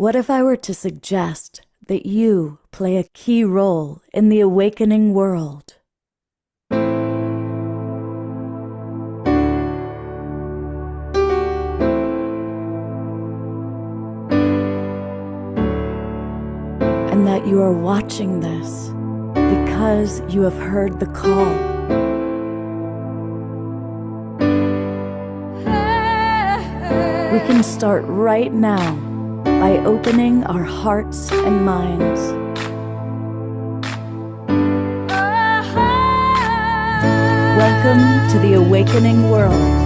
What if I were to suggest that you play a key role in the awakening world? And that you are watching this because you have heard the call. We can start right now by opening our hearts and minds. Welcome to the awakening world.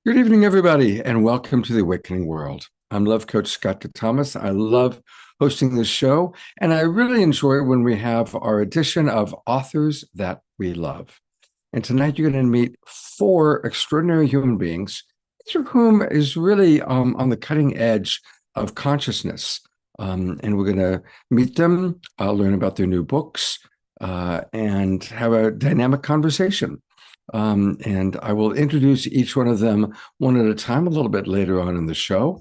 Good evening, everybody, and welcome to the Awakening World. I'm Love Coach Scott Thomas. I love hosting this show, and I really enjoy when we have our edition of Authors That We Love. And tonight you're going to meet four extraordinary human beings, each of whom is really on the cutting edge of consciousness. And we're going to meet them, learn about their new books, and have a dynamic conversation. And I will introduce each one of them one at a time a little bit later on in the show.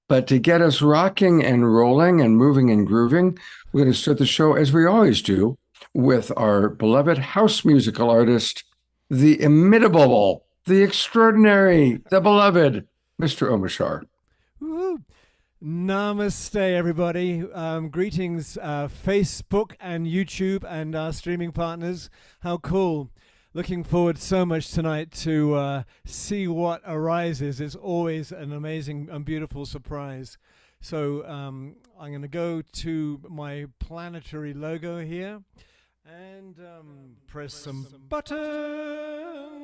But to get us rocking and rolling and moving and grooving, we're going to start the show, as we always do, with our beloved house musical artist, the inimitable, the extraordinary, the beloved, Mr. Omashar. Woo. Namaste, everybody. Greetings, Facebook and YouTube and our streaming partners. How cool. Looking forward so much tonight to see what arises. It's always an amazing and beautiful surprise. So I'm going to go to my planetary logo here and press some buttons.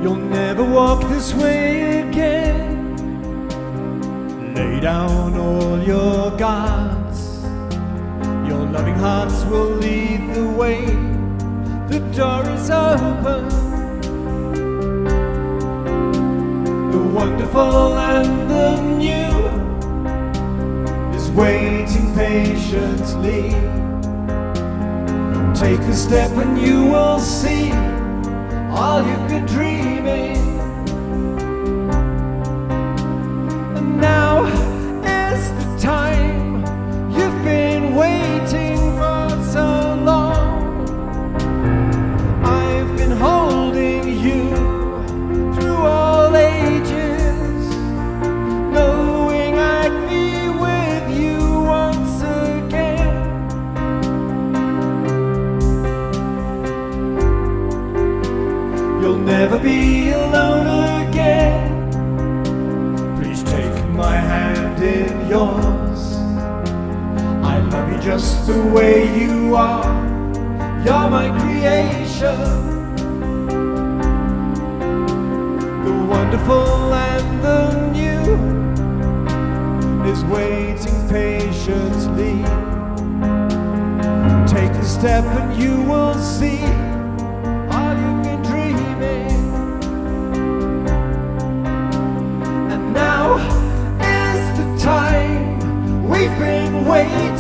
You'll never walk this way again. Lay down all your guards. Your loving hearts will lead the way. The door is open. The wonderful and the new is waiting patiently. Take a step and you will see all you've been dreaming. And now is the time you've been waiting for so long. I've been holding you through all ages, knowing I'd be with you once again. You'll never be alone again. Please take my hand in yours. I love you just the way you are. You're my creation. The wonderful and the new is waiting patiently. Take a step and you will see all you've been dreaming. And now is the time we've been waiting.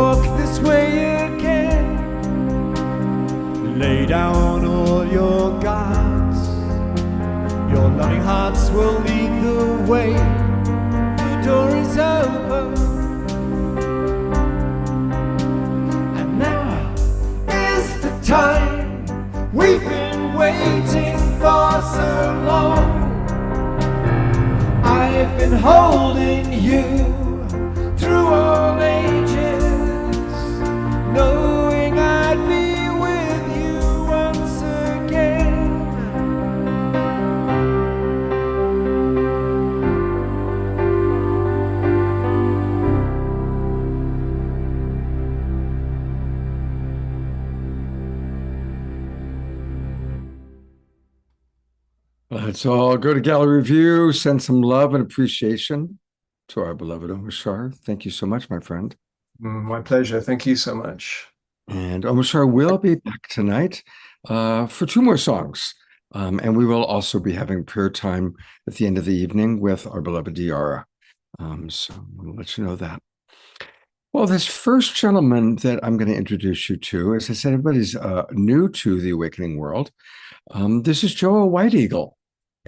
walk this way again. Lay down all your guards. Your loving hearts will lead the way. The door is open. And now is the time we've been waiting for so long. I've been holding you through all ages, knowing I'd be with you once again. Let's all go to Gallery View, send some love and appreciation to our beloved Omar Shar. Thank you so much, my friend. My pleasure. Thank you so much. And Omar Shar will be back tonight for 2 more songs. And we will also be having prayer time at the end of the evening with our beloved Diara. So we'll let you know that. Well, this first gentleman that I'm going to introduce you to, as I said, everybody's new to the Awakening World. This is Joel White Eagle.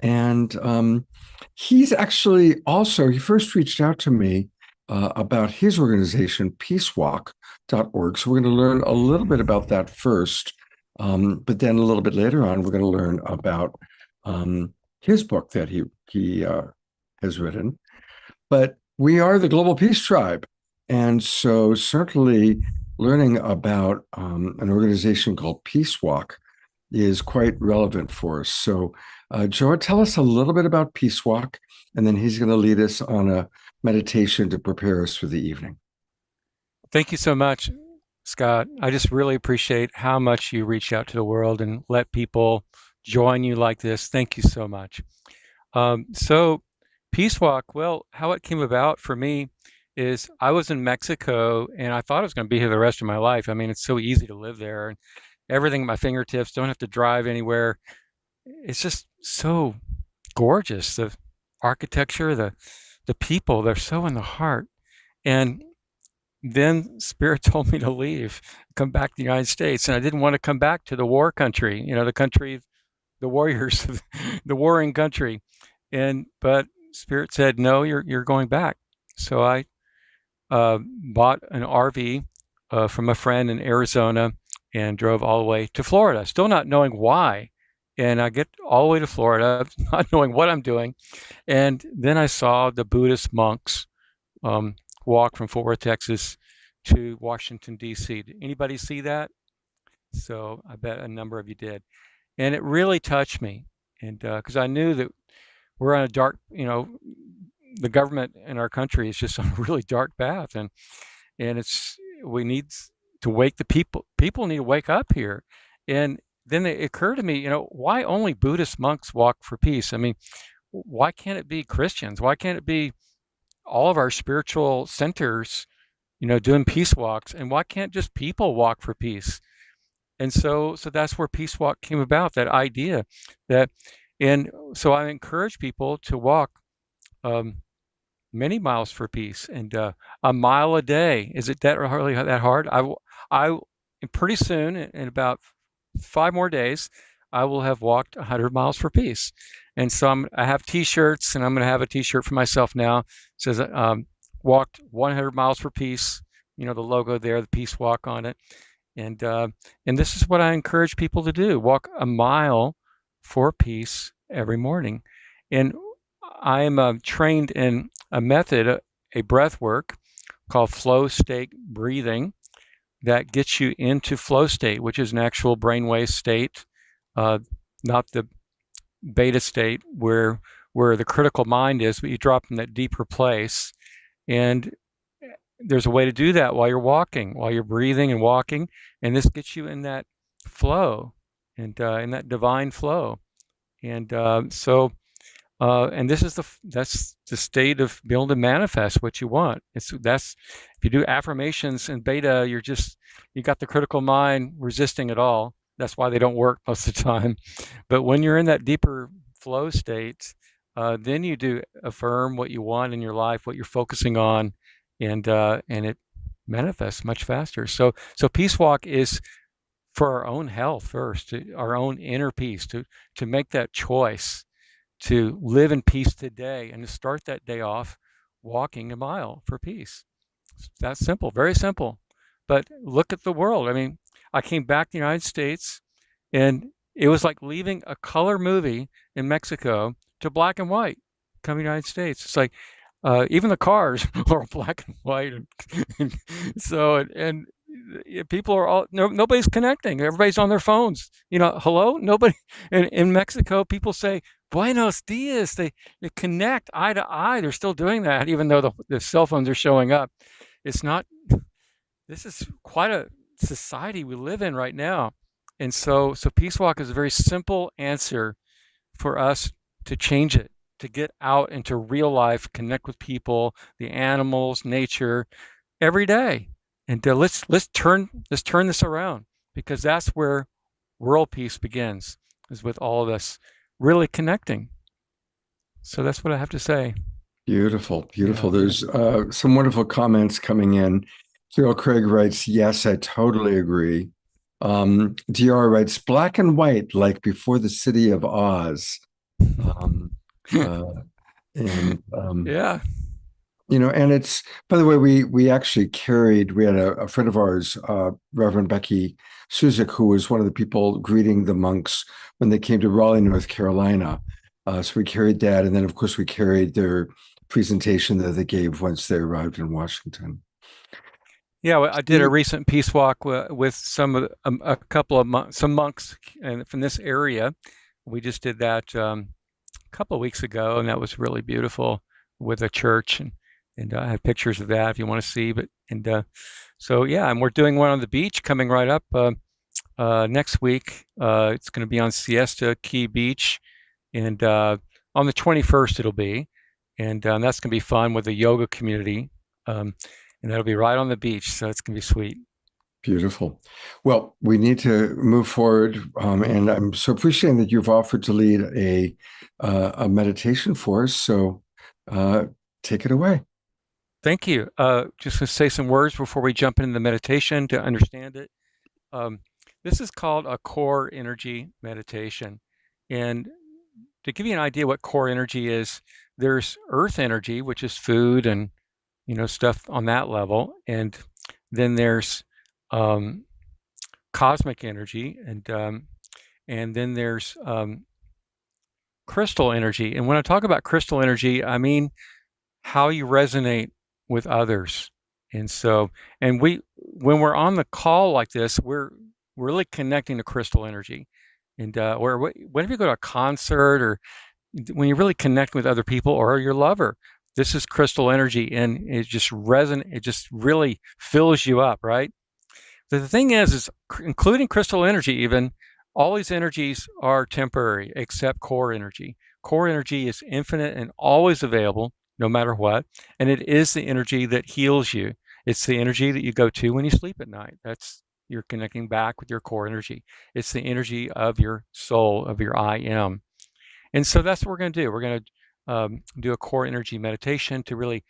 And he's actually also, he first reached out to me about his organization, peacewalk.org. So we're going to learn a little bit about that first. But then a little bit later on, we're going to learn about his book that he has written. But we are the Global Peace Tribe. And so certainly learning about an organization called Peace Walk is quite relevant for us. So Joe, tell us a little bit about Peace Walk, and then he's going to lead us on a meditation to prepare us for the evening. Thank you so much, Scott. I just really appreciate how much you reach out to the world and let people join you like this. Thank you so much. So Peace Walk, well, how it came about for me is I was in Mexico and I thought I was going to be here the rest of my life. I mean, it's so easy to live there and everything at my fingertips, don't have to drive anywhere. It's just so gorgeous. The architecture, the people, they're so in the heart. And then Spirit told me to leave, come back to the United States. And I didn't want to come back to the war country, the country of the warriors, the warring country. But Spirit said, no, you're going back. So I bought an RV from a friend in Arizona and drove all the way to Florida, still not knowing why. And I get all the way to Florida, not knowing what I'm doing. And then I saw the Buddhist monks walk from Fort Worth, Texas to Washington, D.C. Did anybody see that? So I bet a number of you did. And it really touched me. And because I knew that we're on a dark, the government in our country is just on a really dark path. And we need to wake the people. People need to wake up here. And then it occurred to me, why only Buddhist monks walk for peace? I mean, why can't it be Christians? Why can't it be all of our spiritual centers, doing peace walks? And why can't just people walk for peace? And so that's where Peace Walk came about, that idea and so I encourage people to walk many miles for peace, and a mile a day. Is it really that hard? I pretty soon, in about 5 more days, I will have walked 100 miles for peace. And so I have T-shirts, and I'm going to have a T-shirt for myself now. It says walked 100 miles for peace. The logo there, the Peace Walk on it. And this is what I encourage people to do: walk a mile for peace every morning. And I am trained in a method, a breath work called flow state breathing, that gets you into flow state, which is an actual brainwave state, not the beta state where the critical mind is, but you drop in that deeper place. And there's a way to do that while you're walking, while you're breathing and walking, and this gets you in that flow and in that divine flow. And and that's the state of being able to manifest what you want. If you do affirmations in beta, you got the critical mind resisting it all. That's why they don't work most of the time. But when you're in that deeper flow state, then you do affirm what you want in your life, what you're focusing on, and it manifest much faster. So Peace Walk is for our own health first, our own inner peace, to make that choice to live in peace today and to start that day off walking a mile for peace. That's simple, very simple. But look at the world. I mean, I came back to the United States and it was like leaving a color movie in Mexico to black and white coming to the United States. It's like even the cars are black and white. And people are all, nobody's connecting. Everybody's on their phones. Hello? Nobody. In Mexico, people say, Buenos dias. They connect eye to eye. They're still doing that, even though the cell phones are showing up. It's not, this is quite a society we live in right now. And so Peace Walk is a very simple answer for us to change it, to get out into real life, connect with people, the animals, nature, every day. And let's turn this around, because that's where world peace begins, is with all of us really connecting. So that's what I have to say. Beautiful, beautiful. Yeah. There's some wonderful comments coming in. Cyril Craig writes, yes, I totally agree. DR writes, black and white, like before the city of Oz. Yeah. And it's, by the way, we actually carried, we had a friend of ours, Reverend Becky Suzik, who was one of the people greeting the monks when they came to Raleigh, North Carolina. So we carried that. And then, of course, we carried their presentation that they gave once they arrived in Washington. Yeah, I did a recent peace walk with some monks from this area. We just did that a couple of weeks ago, and that was really beautiful with a church, and I have pictures of that if you want to see. And we're doing one on the beach coming right up next week. It's going to be on Siesta Key Beach, and on the 21st it'll be, and that's going to be fun with the yoga community. And that'll be right on the beach, so it's going to be sweet. Beautiful. Well, we need to move forward, and I'm so appreciating that you've offered to lead a meditation for us. So take it away. Thank you. Just to say some words before we jump into the meditation to understand it. This is called a core energy meditation. And to give you an idea what core energy is, there's earth energy, which is food and stuff on that level, and then there's cosmic energy, and then there's crystal energy. And when I talk about crystal energy, I mean how you resonate with others. And so, when we're on the call like this, we're really connecting to crystal energy. And or whenever you go to a concert, or when you really connect with other people or your lover, this is crystal energy, and it just it just really fills you up, right? The thing is including crystal energy, even all these energies are temporary except core energy. Core energy is infinite and always available, no matter what, and it is the energy that heals you. It's the energy that you go to when you sleep at night. You're connecting back with your core energy. It's the energy of your soul, of your I am. And so that's what we're going to do. We're going to do a core energy meditation to really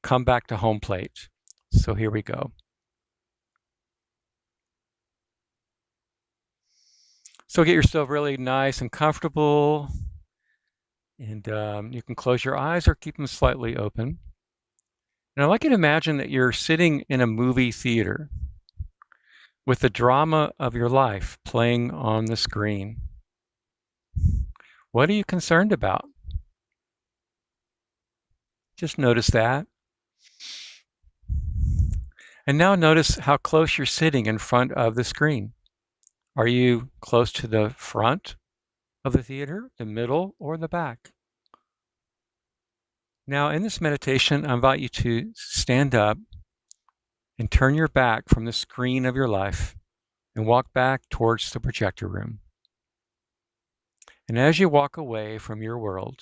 come back to home plate. So here we go. So get yourself really nice and comfortable, and you can close your eyes or keep them slightly open. And I'd like you to imagine that you're sitting in a movie theater with the drama of your life playing on the screen. What are you concerned about? Just notice that. And now notice how close you're sitting in front of the screen. Are you close to the front of the theater, the middle, or the back? Now, in this meditation, I invite you to stand up and turn your back from the screen of your life and walk back towards the projector room. And as you walk away from your world,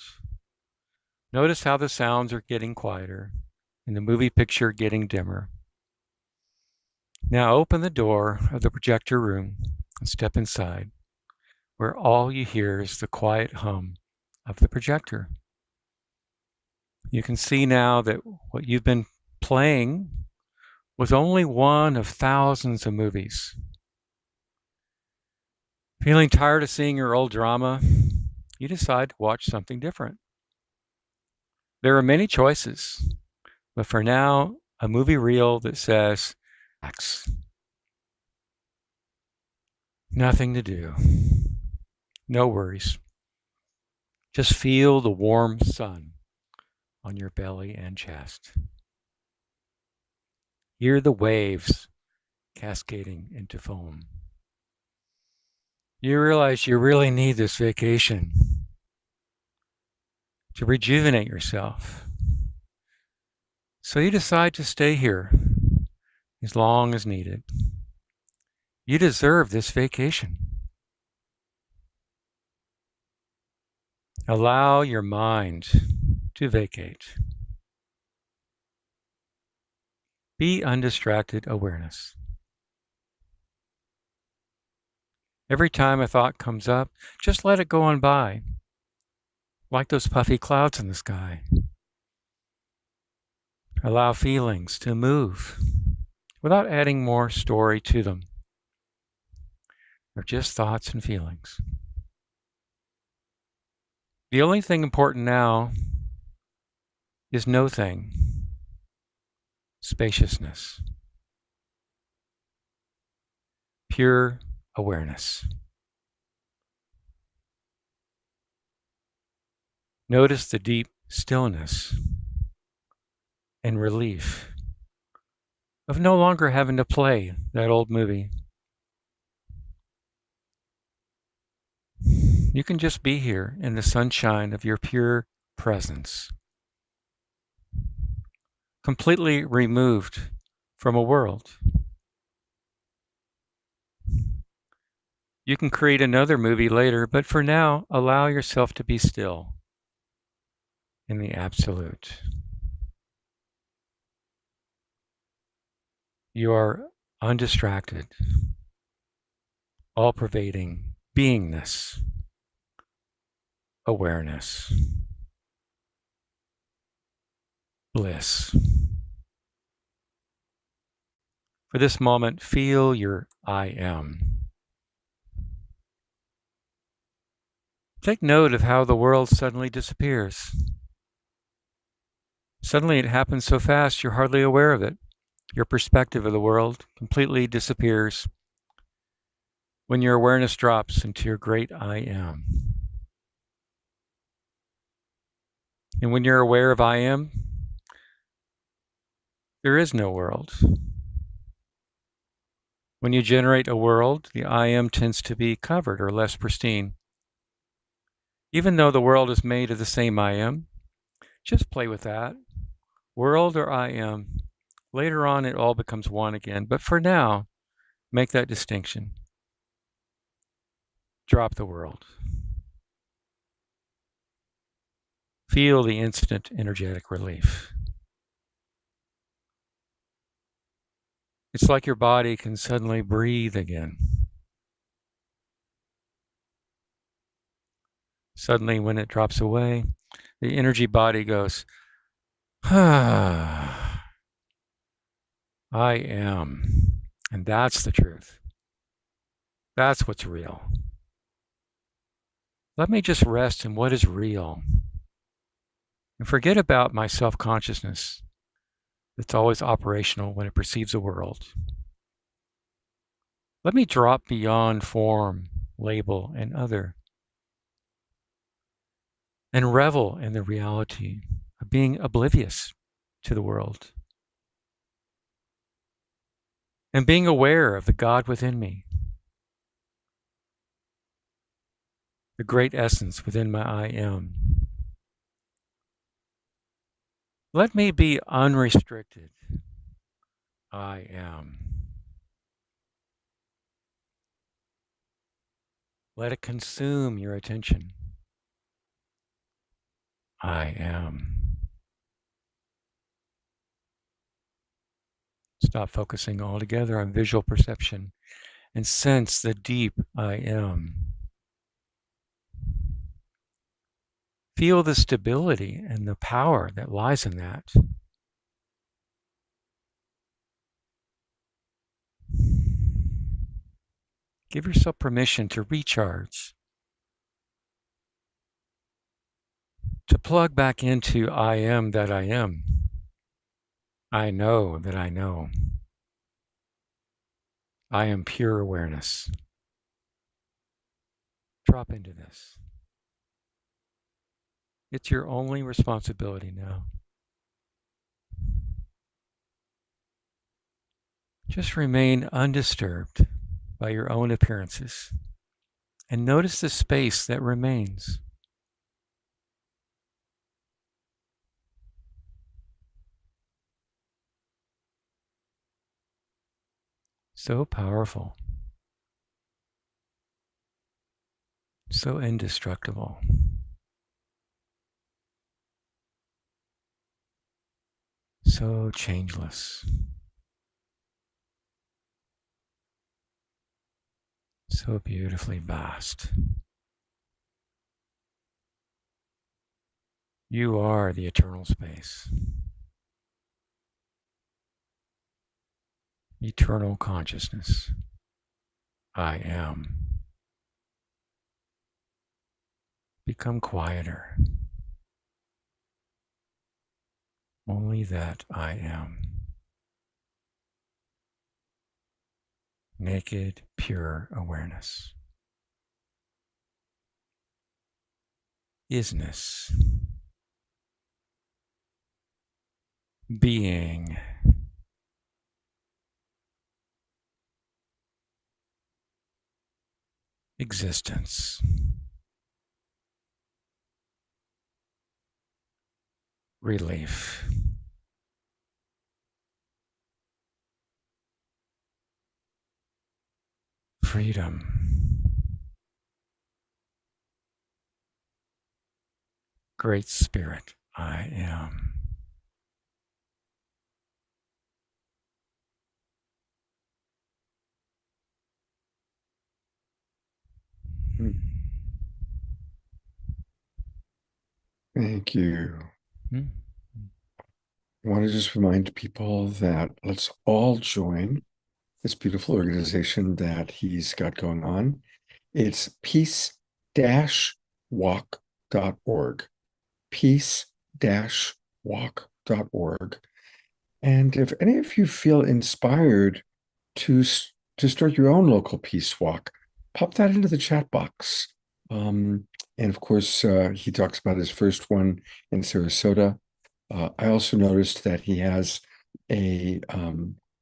notice how the sounds are getting quieter and the movie picture getting dimmer. Now open the door of the projector room and step inside, where all you hear is the quiet hum of the projector. You can see now that what you've been playing was only one of thousands of movies. Feeling tired of seeing your old drama, you decide to watch something different. There are many choices, but for now, a movie reel that says, X. Nothing to do. No worries. Just feel the warm sun on your belly and chest. Hear the waves cascading into foam. You realize you really need this vacation to rejuvenate yourself. So you decide to stay here as long as needed. You deserve this vacation. Allow your mind to vacate. Be undistracted awareness. Every time a thought comes up, just let it go on by, like those puffy clouds in the sky. Allow feelings to move without adding more story to them. They're just thoughts and feelings. The only thing important now is no thing. Spaciousness. Pure awareness. Notice the deep stillness and relief of no longer having to play that old movie. You can just be here in the sunshine of your pure presence, completely removed from a world. You can create another movie later, but for now, allow yourself to be still in the absolute. You are undistracted, all-pervading beingness, awareness, bliss. For this moment, feel your I am. Take note of how the world suddenly disappears. Suddenly it happens so fast you're hardly aware of it. Your perspective of the world completely disappears when your awareness drops into your great I am. And when you're aware of I am, there is no world. When you generate a world, the I am tends to be covered or less pristine. Even though the world is made of the same I am, just play with that. World or I am. Later on, it all becomes one again. But for now, make that distinction. Drop the world. Feel the instant energetic relief. It's like your body can suddenly breathe again. Suddenly, when it drops away, the energy body goes, I am. And that's the truth. That's what's real. Let me just rest in what is real. And forget about my self-consciousness that's always operational when it perceives a world. Let me drop beyond form, label, and other, and revel in the reality of being oblivious to the world and being aware of the God within me, the great essence within my I am. Let me be unrestricted. I am. Let it consume your attention. I am. Stop focusing altogether on visual perception and sense the deep I am. Feel the stability and the power that lies in that. Give yourself permission to recharge, to plug back into I am that I am. I know that I know. I am pure awareness. Drop into this. It's your only responsibility now. Just remain undisturbed by your own appearances and notice the space that remains. So powerful, so indestructible. So changeless. So beautifully vast. You are the eternal space. Eternal consciousness. I am. Become quieter. Only that I am. Naked, pure awareness. Isness. Being. Existence. Relief. Freedom. Great Spirit, I am. Thank you. Hmm. I want to just remind people that let's all join this beautiful organization that he's got going on. It's peace-walk.org. Peace-walk.org. And if any of you feel inspired to start your own local peace walk, pop that into the chat box. And of course, he talks about his first one in Sarasota. I also noticed that he has a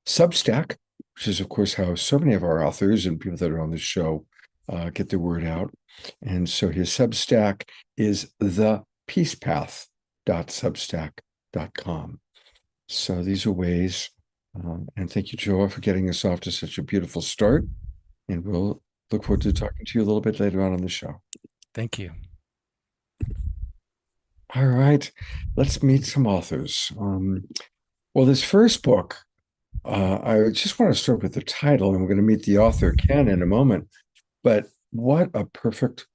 Substack, which is, of course, how so many of our authors and people that are on the show get their word out. And so his Substack is thepeacepath.substack.com. So these are ways, and thank you, Joa, for getting us off to such a beautiful start. And we'll look forward to talking to you a little bit later on the show. Thank you. All right, let's meet some authors. Well, this first book, I just want to start with the title, and we're going to meet the author, Ken, in a moment. But what a perfect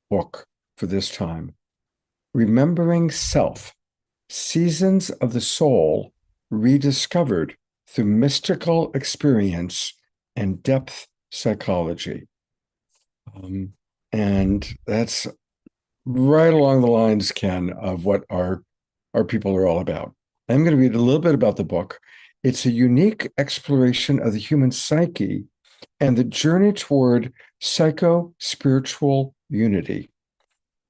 book for this time. Remembering Self, Seasons of the Soul Rediscovered Through Mystical Experience and Depth Psychology. And that's right along the lines, Ken, of what our people are all about. I'm going to read a little bit about the book. It's a unique exploration of the human psyche and the journey toward psycho-spiritual unity.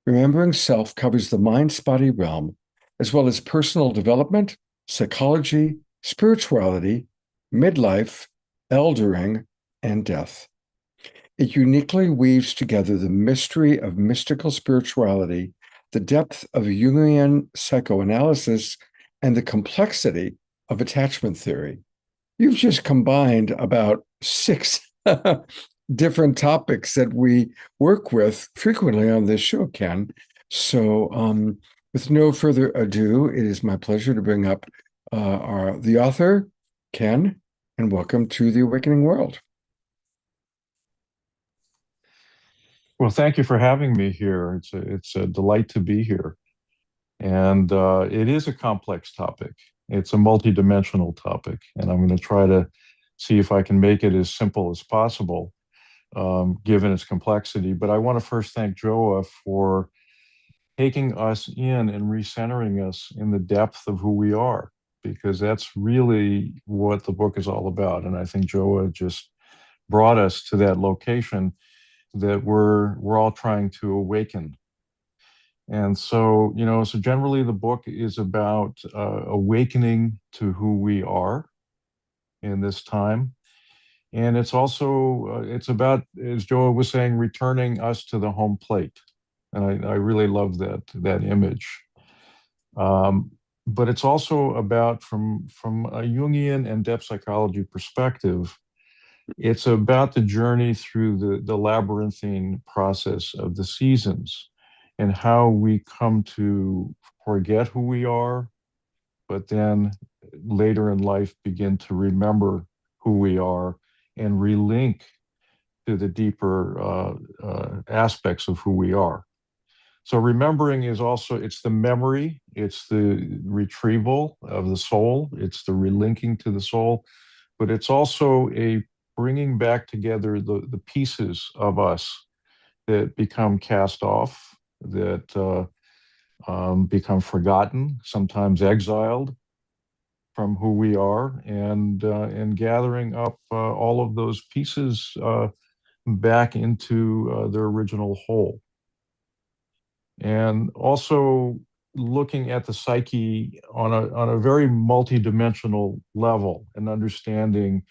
Remembering Self covers the mind-body realm, as well as personal development, psychology, spirituality, midlife, eldering, and death. It uniquely weaves together the mystery of mystical spirituality, the depth of Jungian psychoanalysis, and the complexity of attachment theory. You've just combined about 6 different topics that we work with frequently on this show, Ken. So with no further ado, it is my pleasure to bring up the author, Ken, and welcome to the Awakening World. Well, thank you for having me here. It's a delight to be here. And it is a complex topic. It's a multidimensional topic, and I'm going to try to see if I can make it as simple as possible. given its complexity. But I want to first thank Joa for taking us in and recentering us in the depth of who we are, because that's really what the book is all about. And I think Joa just brought us to that location that we're all trying to awaken. And so, so generally the book is about awakening to who we are in this time. And it's also, it's about, as Joa was saying, returning us to the home plate. And I really love that image. But it's also about, from a Jungian and depth psychology perspective, it's about the journey through the labyrinthine process of the seasons and how we come to forget who we are, but then later in life begin to remember who we are and relink to the deeper aspects of who we are. So remembering is also, it's the memory, it's the retrieval of the soul, it's the relinking to the soul, but it's also a bringing back together the pieces of us that become cast off, that become forgotten, sometimes exiled from who we are, and gathering up all of those pieces back into their original whole. And also looking at the psyche on a very multidimensional level, and understanding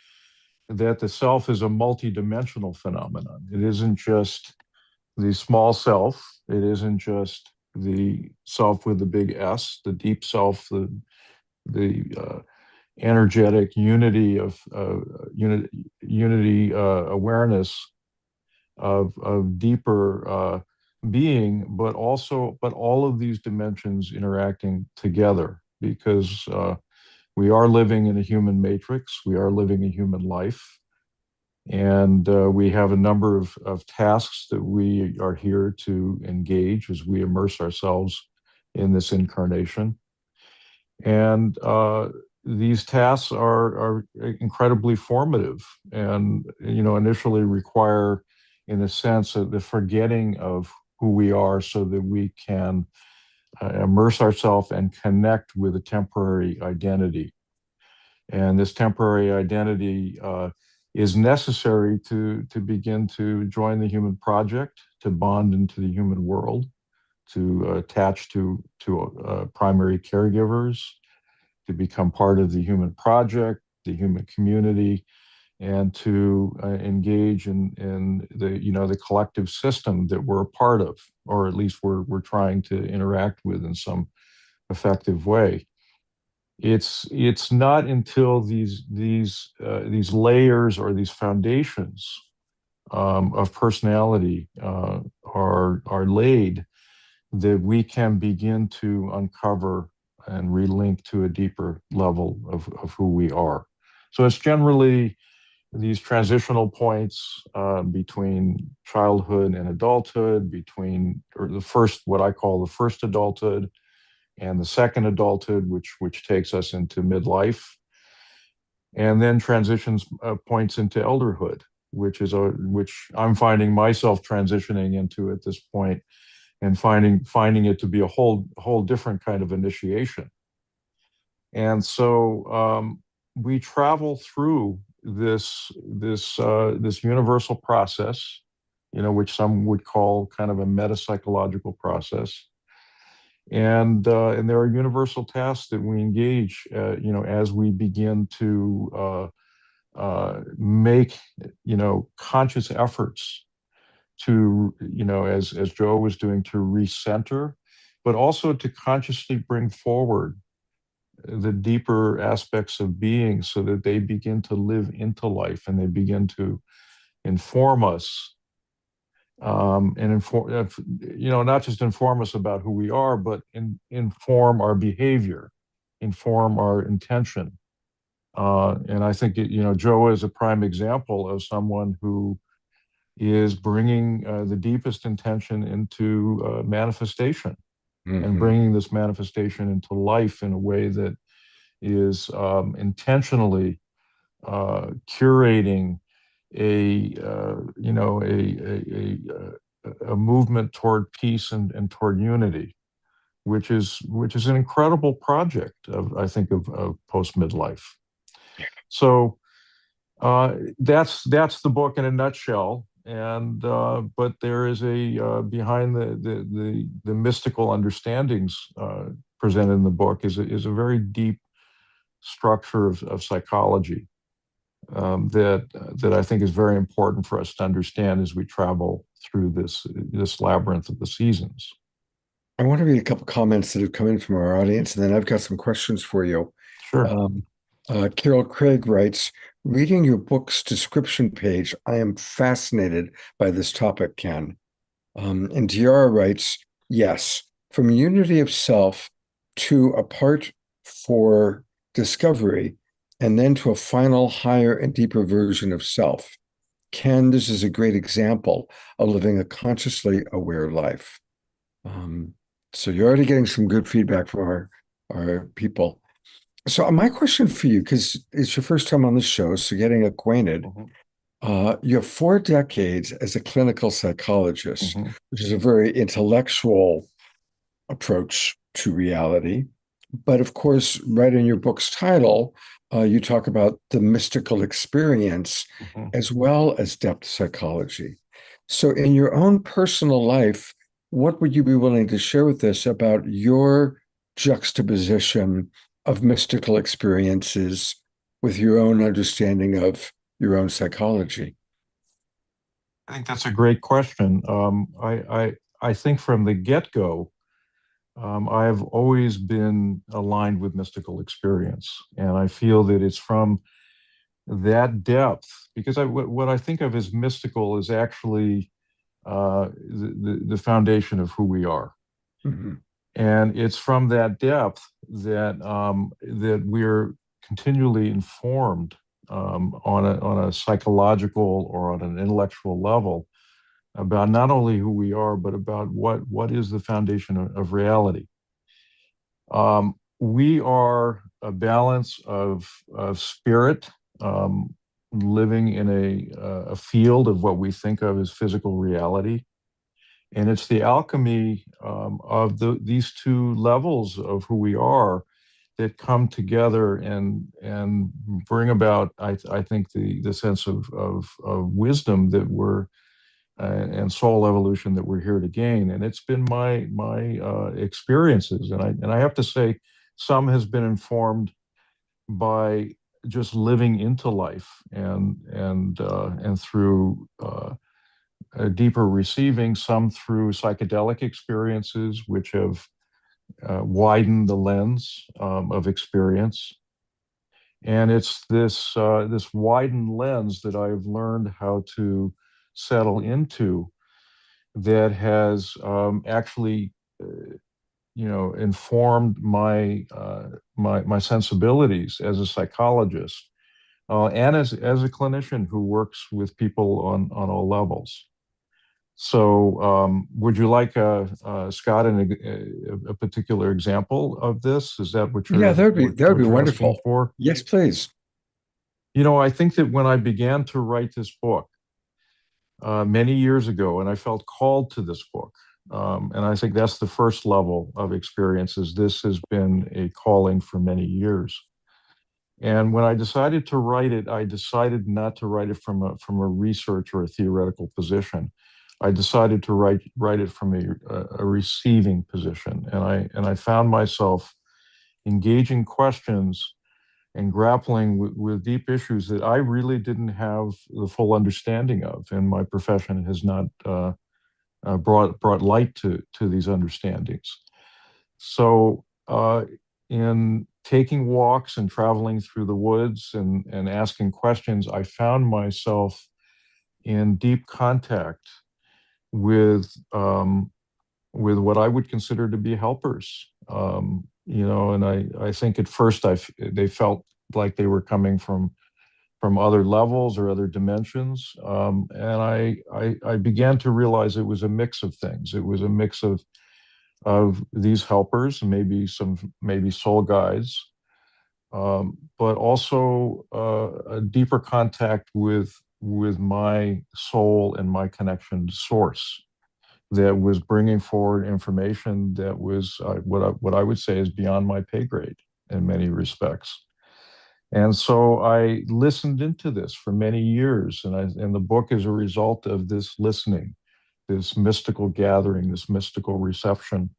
that the self is a multidimensional phenomenon. It isn't just the small self. It isn't just the self with the big S, the deep self, the energetic unity of unity awareness of deeper being, but all of these dimensions interacting together, because we are living in a human matrix. We are living a human life. And we have a number of tasks that we are here to engage as we immerse ourselves in this incarnation. And these tasks are incredibly formative, and initially require, in a sense, the forgetting of who we are, so that we can immerse ourselves and connect with a temporary identity. And this temporary identity is necessary to begin to join the human project, to bond into the human world, to attach to primary caregivers, to become part of the human project, the human community, and to engage in the collective system that we're a part of, or at least we're trying to interact with in some effective way. It's not until these layers or these foundations of personality are laid that we can begin to uncover and relink to a deeper level of who we are. So it's generally these transitional points between childhood and adulthood, or what I call the first adulthood, and the second adulthood, which takes us into midlife, and then transitions points into elderhood, which I'm finding myself transitioning into at this point, and finding it to be a whole different kind of initiation. And so we travel through this universal process, which some would call kind of a metapsychological process. And there are universal tasks that we engage, as we begin to make, conscious efforts to, as Joe was doing, to recenter, but also to consciously bring forward the deeper aspects of being, so that they begin to live into life, and they begin to inform us. And inform, not just inform us about who we are, but inform our behavior, inform our intention. And I think, Joe is a prime example of someone who is bringing the deepest intention into manifestation, and bringing this manifestation into life in a way that is intentionally curating you know, a movement toward peace and toward unity, which is an incredible project of, I think, of post midlife. So that's the book in a nutshell. And but there is a behind the mystical understandings presented in the book is a very deep structure of psychology that I think is very important for us to understand as we travel through this labyrinth of the seasons. I want to read a couple comments that have come in from our audience, and then I've got some questions for you. Sure. Carol Craig writes, reading your book's description page, I am fascinated by this topic, Ken. And Tiara writes, yes, from unity of self to a part for discovery, and then to a final higher and deeper version of self. Ken, this is a great example of living a consciously aware life. So you're already getting some good feedback from our people. So my question for you, because it's your first time on the show, so getting acquainted, you have 4 decades as a clinical psychologist, which is a very intellectual approach to reality. But of course, right in your book's title, you talk about the mystical experience as well as depth psychology. So in your own personal life, what would you be willing to share with us about your juxtaposition of mystical experiences with your own understanding of your own psychology? I think that's a great question. I think from the get-go, I've always been aligned with mystical experience, and I feel that it's from that depth, because what I think of as mystical is actually the foundation of who we are. And it's from that depth that that we're continually informed on a psychological or on an intellectual level about not only who we are, but about what is the foundation of reality. We are a balance of spirit, living in a field of what we think of as physical reality. And it's the alchemy of these two levels of who we are that come together and bring about, I think, the sense of wisdom that we're and soul evolution that we're here to gain. And it's been my experiences, and I have to say, some has been informed by just living into life and through a deeper receiving, some through psychedelic experiences, which have widened the lens of experience. And it's this widened lens that I've learned how to settle into that has actually, informed my sensibilities as a psychologist and as a clinician who works with people on all levels. So, would you like, Scott, a particular example of this? Is that what you're? Yeah, that would be wonderful. For? Yes, please. I think that when I began to write this book many years ago, and I felt called to this book, and I think that's the first level of experiences. This has been a calling for many years. And when I decided to write it, I decided not to write it from a research or a theoretical position. I decided to write it from a receiving position, and I found myself engaging questions and grappling with deep issues that I really didn't have the full understanding of, and my profession has not brought light to these understandings. So, in taking walks and traveling through the woods and asking questions, I found myself in deep contact with what I would consider to be helpers, and I think at first they felt like they were coming from other levels or other dimensions, and I began to realize it was a mix of things. It was a mix of these helpers, maybe soul guides, but also a deeper contact with with my soul and my connection to source, that was bringing forward information that was what I would say is beyond my pay grade in many respects. And so I listened into this for many years, and the book is a result of this listening, this mystical gathering, this mystical reception,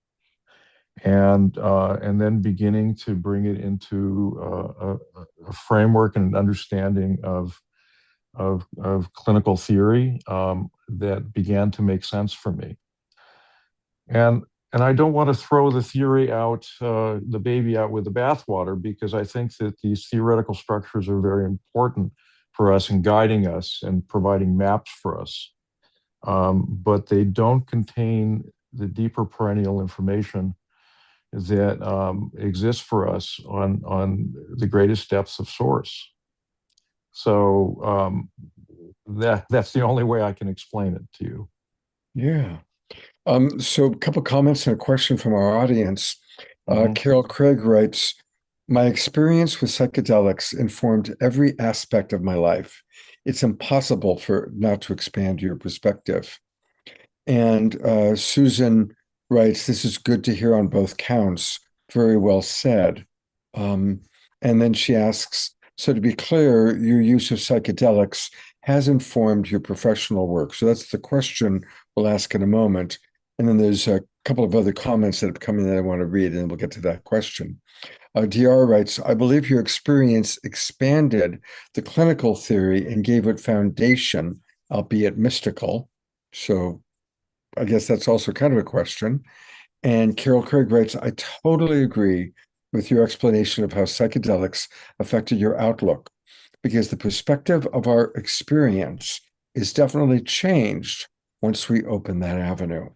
and then beginning to bring it into a framework and an understanding of clinical theory that began to make sense for me. And I don't want to throw the theory out, the baby out with the bathwater, because I think that these theoretical structures are very important for us in guiding us and providing maps for us. But they don't contain the deeper perennial information that exists for us on the greatest depths of source. So that's the only way I can explain it to you. Yeah. So a couple comments and a question from our audience. Mhm. Carol Craig writes, my experience with psychedelics informed every aspect of my life. It's impossible for not to expand your perspective. And Susan writes, this is good to hear on both counts. Very well said. And then she asks, so to be clear, your use of psychedelics has informed your professional work. So that's the question we'll ask in a moment. And then there's a couple of other comments that have come in that I want to read, and we'll get to that question. DR writes, I believe your experience expanded the clinical theory and gave it foundation, albeit mystical. So I guess that's also kind of a question. And Carol Craig writes, I totally agree with your explanation of how psychedelics affected your outlook, because the perspective of our experience is definitely changed once we open that avenue.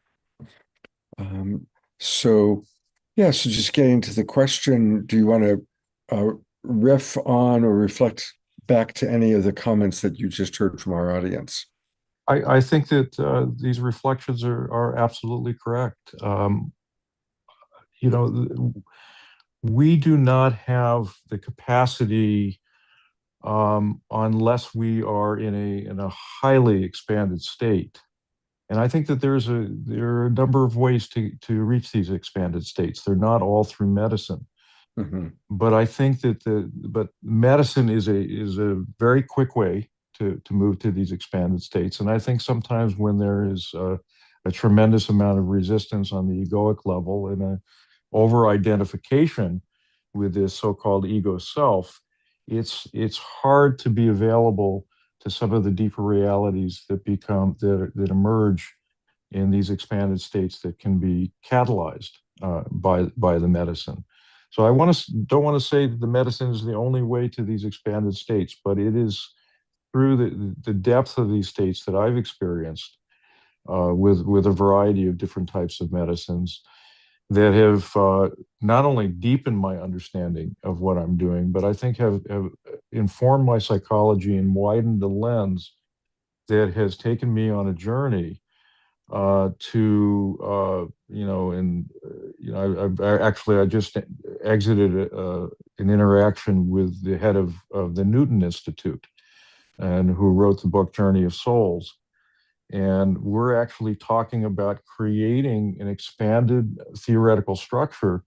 So just getting to the question, do you want to riff on or reflect back to any of the comments that you just heard from our audience? I think that these reflections are absolutely correct. We do not have the capacity, unless we are in a highly expanded state. And I think that there are a number of ways to reach these expanded states. They're not all through medicine. Mm-hmm. But I think that medicine is a very quick way to move to these expanded states. And I think sometimes when there is a tremendous amount of resistance on the egoic level and a over-identification with this so-called ego self, it's hard to be available to some of the deeper realities that emerge in these expanded states that can be catalyzed by the medicine. So I don't want to say that the medicine is the only way to these expanded states, but it is through the depth of these states that I've experienced with a variety of different types of medicines that have not only deepened my understanding of what I'm doing, but I think have informed my psychology and widened the lens that has taken me on a journey I just exited an interaction with the head of the Newton Institute, and who wrote the book Journey of Souls. And we're actually talking about creating an expanded theoretical structure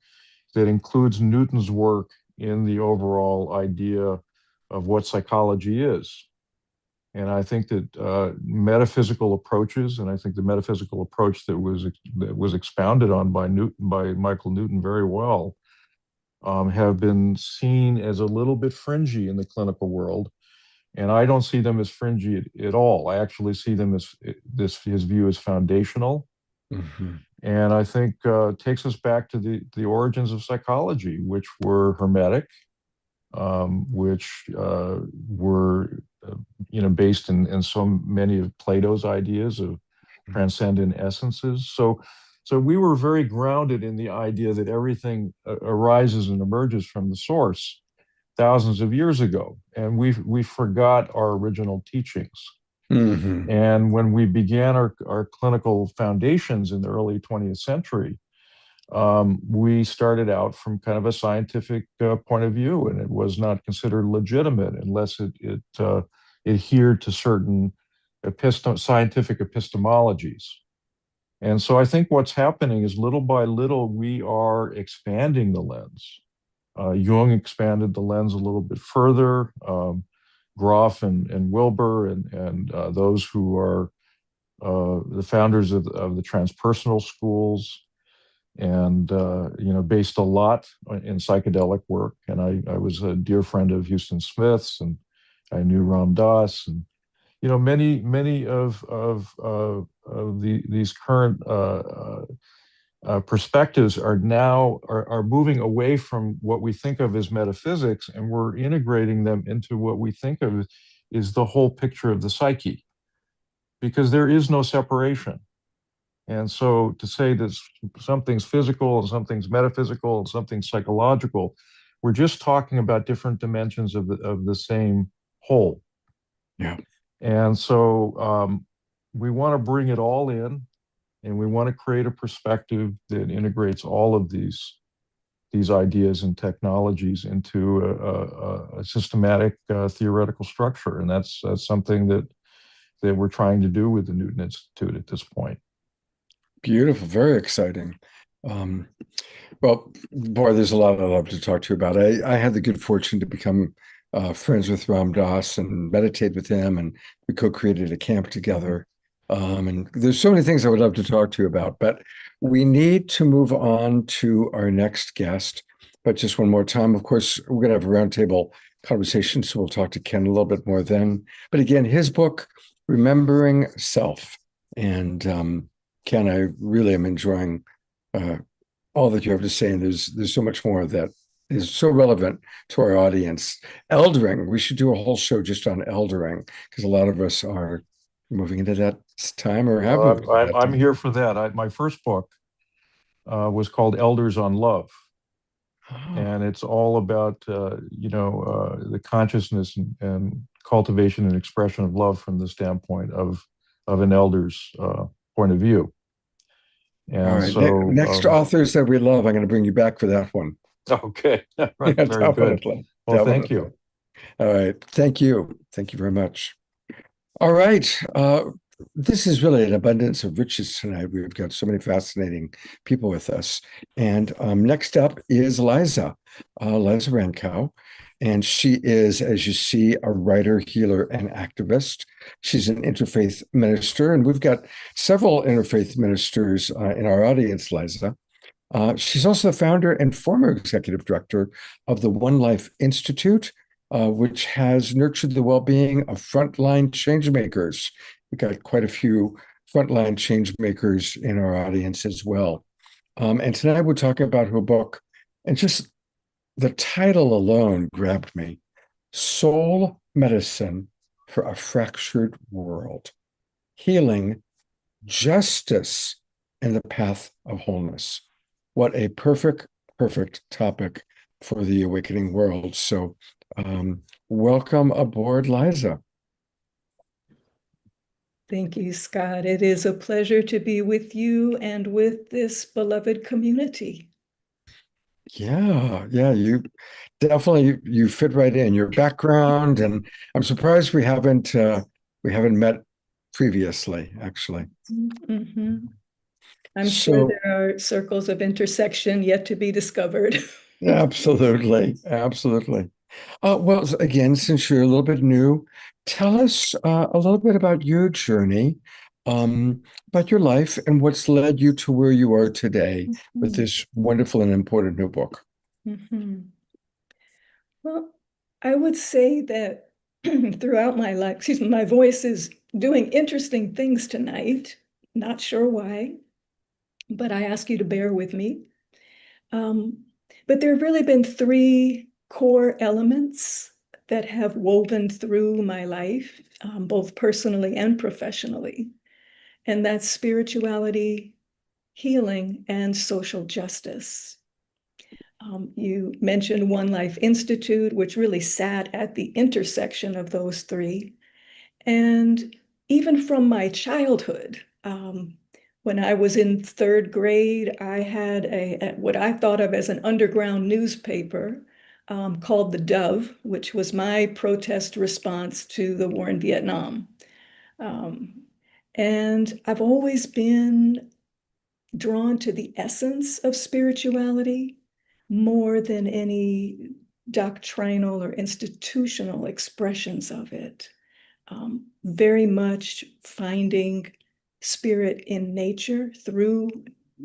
that includes Newton's work in the overall idea of what psychology is. And I think that metaphysical approaches, and I think the metaphysical approach that was expounded on by Michael Newton very well, have been seen as a little bit fringy in the clinical world. And I don't see them as fringy at all. I actually see them as his view is foundational. Mm-hmm. And I think takes us back to the origins of psychology, which were Hermetic, which were based in so many of Plato's ideas of transcendent essences. So we were very grounded in the idea that everything arises and emerges from the source thousands of years ago, and we forgot our original teachings. Mm-hmm. And when we began our clinical foundations in the early 20th century, we started out from kind of a scientific point of view, and it was not considered legitimate unless it adhere to certain scientific epistemologies. And so I think what's happening is little by little, we are expanding the lens. Jung expanded the lens a little bit further. Groff and Wilber and those who are the founders of the transpersonal schools, and based a lot in psychedelic work. And I was a dear friend of Houston Smith's, and I knew Ram Dass, and many of these current perspectives are now moving away from what we think of as metaphysics, and we're integrating them into what we think of is the whole picture of the psyche, because there is no separation. And so to say that something's physical and something's metaphysical and something's psychological, we're just talking about different dimensions of the same whole. Yeah. And so we want to bring it all in, and we want to create a perspective that integrates all of these ideas and technologies into a systematic theoretical structure. And that's something that we're trying to do with the Newton Institute at this point. Beautiful, very exciting. Well, boy, there's a lot I'd love to talk to you about. I had the good fortune to become friends with Ram Dass and meditate with him, and we co-created a camp together. And there's so many things I would love to talk to you about, but we need to move on to our next guest. But just one more time, of course, we're going to have a roundtable conversation, so we'll talk to Ken a little bit more then. But again, his book, Remembering Self. And Ken, I really am enjoying all that you have to say, and there's so much more that is so relevant to our audience. Eldering, we should do a whole show just on eldering, because a lot of us are moving into that time or have moved into that I'm time. here for that. My first book was called Elders on Love. And it's all about, the consciousness and cultivation and expression of love from the standpoint of an elder's point of view. And all right. so Next authors that we love, I'm going to bring you back for that one. Okay. Right. Yeah, Very good. Well, thank you. All right. Thank you. Thank you very much. All right. This is really an abundance of riches tonight. We've got so many fascinating people with us. And next up is Liza Rankow. And she is, as you see, a writer, healer, and activist. She's an interfaith minister, and we've got several interfaith ministers in our audience, Liza. She's also the founder and former executive director of the One Life Institute, which has nurtured the well-being of frontline change makers. We've got quite a few frontline change makers in our audience as well. And tonight we're talking about her book, and just the title alone grabbed me: Soul Medicine for a Fractured World, Healing, Justice, and the Path of Wholeness. What a perfect topic for the awakening world. So welcome aboard, Liza. Thank you, Scott. It is a pleasure to be with you and with this beloved community. Yeah, you definitely, you fit right in, your background, and I'm surprised we haven't met previously, actually. Mm-hmm. I'm sure there are circles of intersection yet to be discovered. Absolutely. Well, again, since you're a little bit new, tell us a little bit about your journey, about your life, and what's led you to where you are today with this wonderful and important new book. Mm-hmm. Well, I would say that throughout my life, my voice is doing interesting things tonight. Not sure why, but I ask you to bear with me. But there have really been three core elements that have woven through my life, both personally and professionally. And that's spirituality, healing, and social justice. You mentioned One Life Institute, which really sat at the intersection of those three. And even from my childhood, when I was in third grade, I had what I thought of as an underground newspaper called The Dove, which was my protest response to the war in Vietnam. And I've always been drawn to the essence of spirituality more than any doctrinal or institutional expressions of it. Very much finding spirit in nature through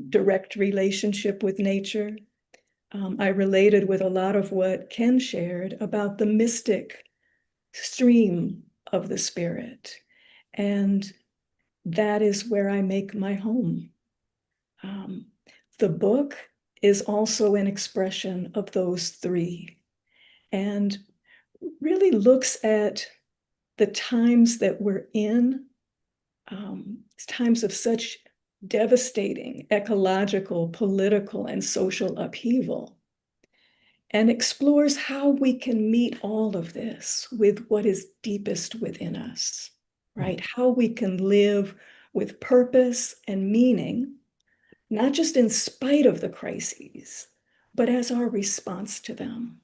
direct relationship with nature. I related with a lot of what Ken shared about the mystic stream of the spirit. And that is where I make my home. The book is also an expression of those three and really looks at the times that we're in, times of such devastating ecological, political, and social upheaval, and explores how we can meet all of this with what is deepest within us, right? How we can live with purpose and meaning, not just in spite of the crises, but as our response to them.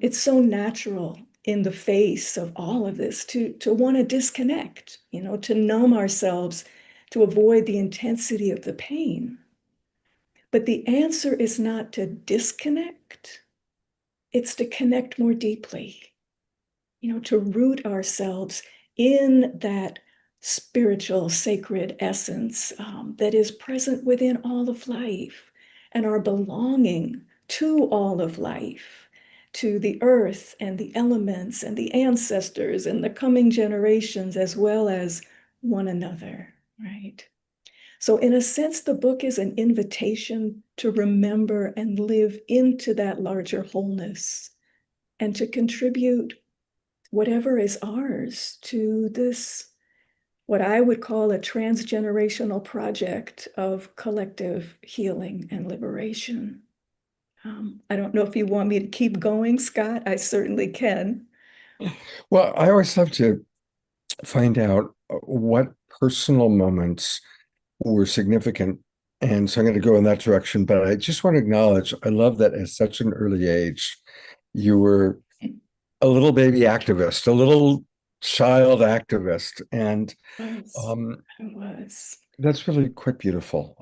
It's so natural in the face of all of this to want to disconnect, to numb ourselves, to avoid the intensity of the pain. But the answer is not to disconnect, it's to connect more deeply, to root ourselves in that spiritual, sacred essence that is present within all of life and our belonging to all of life, to the earth and the elements and the ancestors and the coming generations, as well as one another, right? So in a sense, the book is an invitation to remember and live into that larger wholeness and to contribute whatever is ours to this, what I would call a transgenerational project of collective healing and liberation. I don't know if you want me to keep going, Scott. I certainly can. Well, I always love to find out what personal moments were significant. And so I'm going to go in that direction. But I just want to acknowledge, I love that at such an early age, you were a little baby activist, a little child activist. And I was. that's really quite beautiful.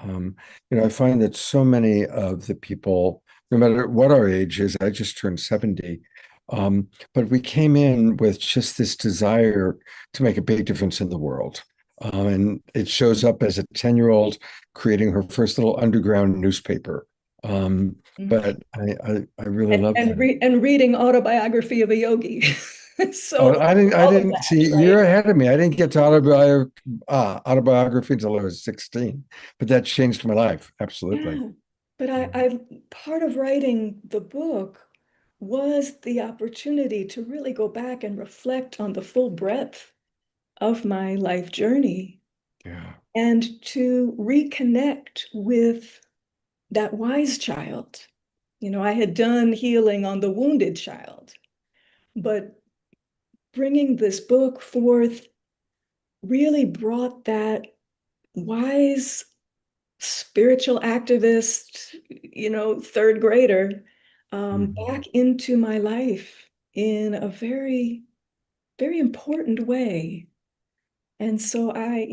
I find that so many of the people, no matter what our age is, I just turned 70, but we came in with just this desire to make a big difference in the world. And it shows up as a 10-year-old creating her first little underground newspaper. But I really love that. And reading Autobiography of a Yogi. So I didn't that, see, right? you're ahead of me. I didn't get to autobiography until I was 16, but that changed my life. Absolutely. Yeah. But I part of writing the book was the opportunity to really go back and reflect on the full breadth of my life journey. Yeah. And to reconnect with that wise child. I had done healing on the wounded child, but bringing this book forth really brought that wise spiritual activist, third grader, back into my life in a very, very important way. And so I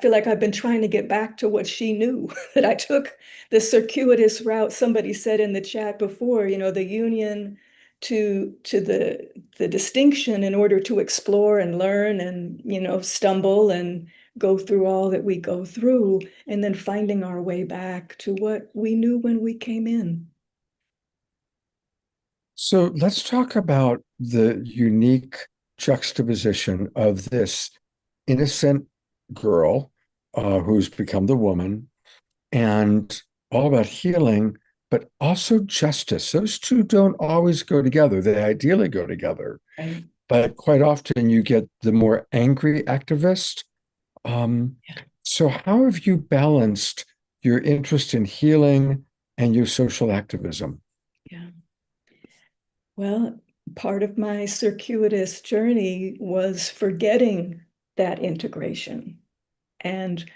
feel like I've been trying to get back to what she knew, that I took the circuitous route. Somebody said in the chat before, the union to the distinction in order to explore and learn and, stumble and go through all that we go through, and then finding our way back to what we knew when we came in. So let's talk about the unique juxtaposition of this innocent girl who's become the woman, and all about healing, but also justice. Those two don't always go together. They ideally go together, Right. but quite often you get the more angry activist. So how have you balanced your interest in healing and your social activism? Yeah. Well, part of my circuitous journey was forgetting that integration and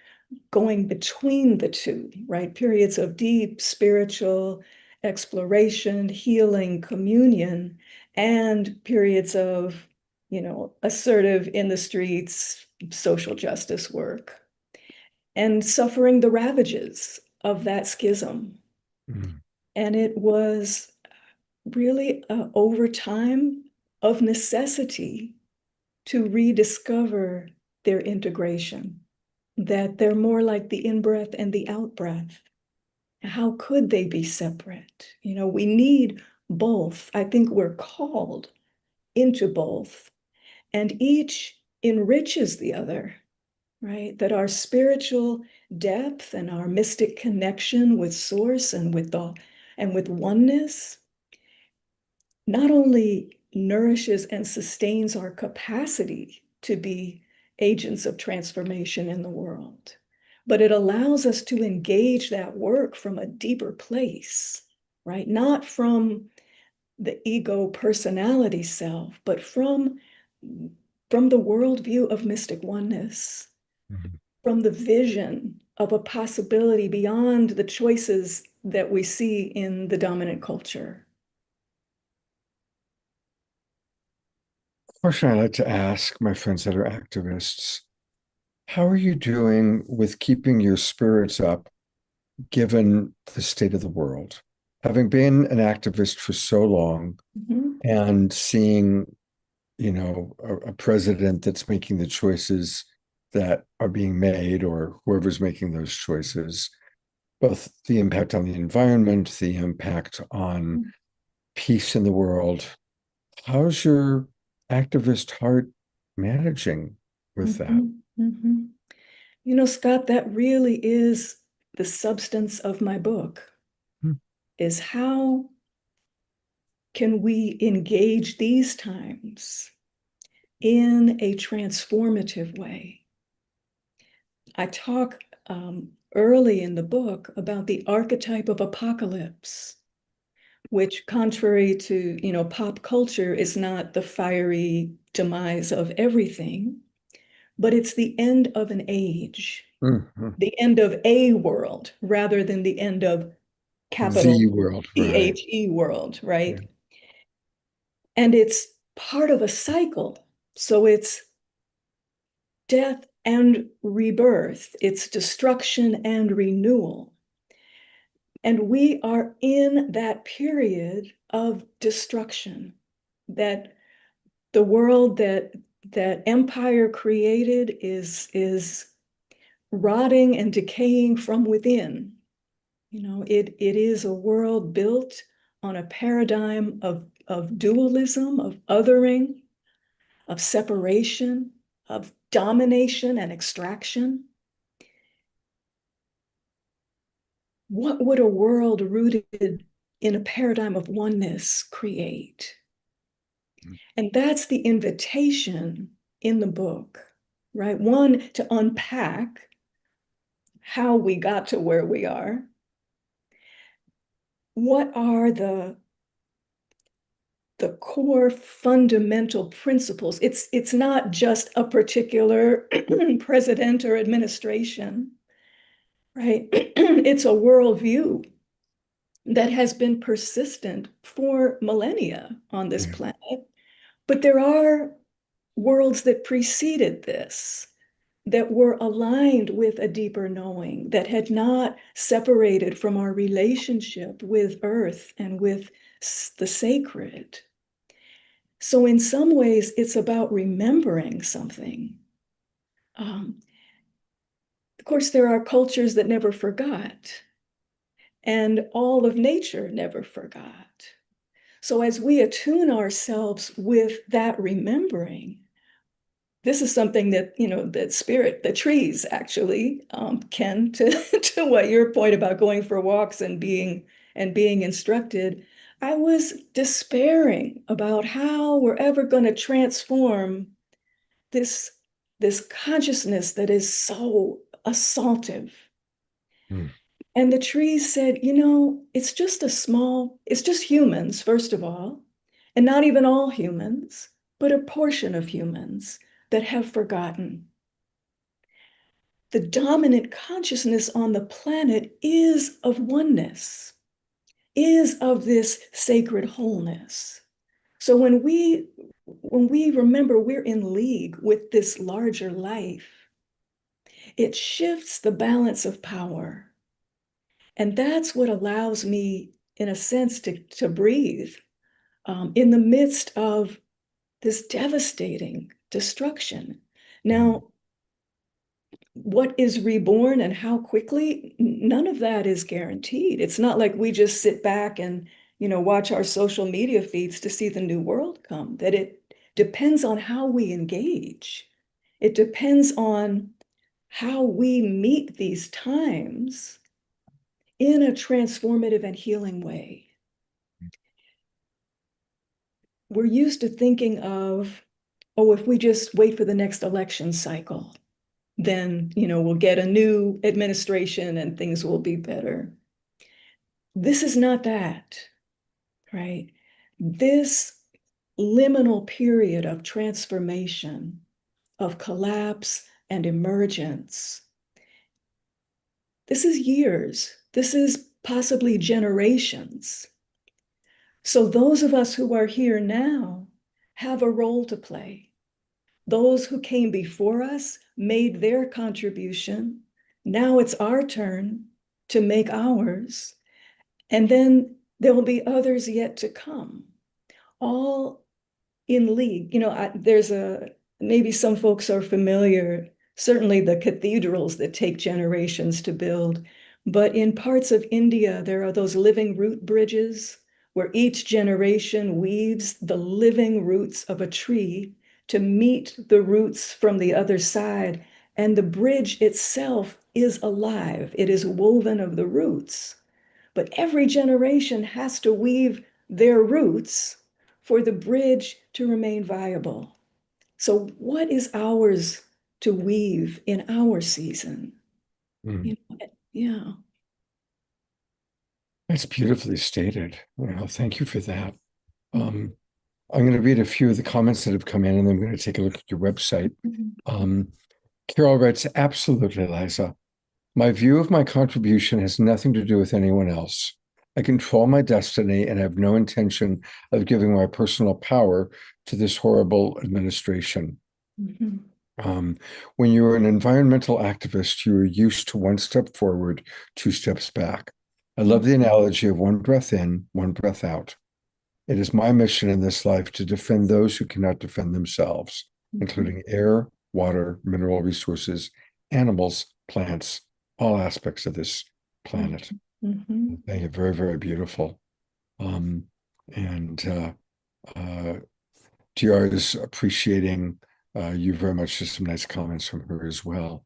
going between the two, right? Periods of deep spiritual exploration, healing, communion, and periods of, assertive in the streets, social justice work, and suffering the ravages of that schism. Mm. And it was really over time of necessity to rediscover their integration, that they're more like the in-breath and the out-breath. How could they be separate? We need both. I think we're called into both, and each enriches the other, right? That our spiritual depth and our mystic connection with source and with oneness not only nourishes and sustains our capacity to be agents of transformation in the world, but it allows us to engage that work from a deeper place, right? Not from the ego personality self, but from the worldview of mystic oneness, Mhm. from the vision of a possibility beyond the choices that we see in the dominant culture. Question I like to ask my friends that are activists: how are you doing with keeping your spirits up given the state of the world? Having been an activist for so long Mhm. and seeing, a president that's making the choices that are being made, or whoever's making those choices, both the impact on the environment, the impact on peace in the world. How's your activist heart managing with that? Mhm. Mhm. Scott, that really is the substance of my book, Hmm. is how can we engage these times in a transformative way? I talk early in the book about the archetype of apocalypse, which, contrary to, pop culture, is not the fiery demise of everything, but it's the end of an age, Mhm. the end of a world rather than the end of capital The world, right? THE world, Yeah. right? And it's part of a cycle. So it's death and rebirth, it's destruction and renewal. And we are in that period of destruction, that the world that empire created is rotting and decaying from within. It is a world built on a paradigm of dualism, of othering, of separation, of domination and extraction. What would a world rooted in a paradigm of oneness create? And that's the invitation in the book, right? One, to unpack how we got to where we are. What are the core fundamental principles? It's not just a particular president or administration, right? It's a worldview that has been persistent for millennia on this Yeah. planet. But there are worlds that preceded this, that were aligned with a deeper knowing, that had not separated from our relationship with Earth and with the sacred. So in some ways, it's about remembering something. Of course, there are cultures that never forgot, and all of nature never forgot. So as we attune ourselves with that remembering, this is something that, that spirit, the trees actually can, to, to what your point about going for walks and being instructed. I was despairing about how we're ever going to transform this consciousness that is so assaultive. Hmm. And the trees said, it's just humans, first of all, and not even all humans, but a portion of humans that have forgotten. The dominant consciousness on the planet is of oneness. is of this sacred wholeness. So when we remember we're in league with this larger life, it shifts the balance of power. And that's what allows me, in a sense, to breathe in the midst of this devastating destruction. Now, what is reborn and how quickly, none of that is guaranteed. It's not like we just sit back and, watch our social media feeds to see the new world come, that it depends on how we engage. It depends on how we meet these times in a transformative and healing way. We're used to thinking of, if we just wait for the next election cycle, then, we'll get a new administration and things will be better. This is not that, right? This liminal period of transformation, of collapse and emergence, this is years. This is possibly generations. So those of us who are here now have a role to play. Those who came before us made their contribution. Now it's our turn to make ours. And then there will be others yet to come, all in league. Maybe some folks are familiar, certainly the cathedrals that take generations to build. But in parts of India, there are those living root bridges where each generation weaves the living roots of a tree to meet the roots from the other side. And the bridge itself is alive. It is woven of the roots. But every generation has to weave their roots for the bridge to remain viable. So what is ours to weave in our season? Yeah. That's beautifully stated. Thank you for that. I'm going to read a few of the comments that have come in, and then I'm going to take a look at your website. Carol writes, absolutely, Liza. My view of my contribution has nothing to do with anyone else. I control my destiny and have no intention of giving my personal power to this horrible administration. When you're an environmental activist, you are used to one step forward, two steps back. I love the analogy of one breath in, one breath out. It is my mission in this life to defend those who cannot defend themselves, including air, water, mineral resources, animals, plants, all aspects of this planet. Thank you. Very, very beautiful. TR is appreciating you very much. Just some nice comments from her as well.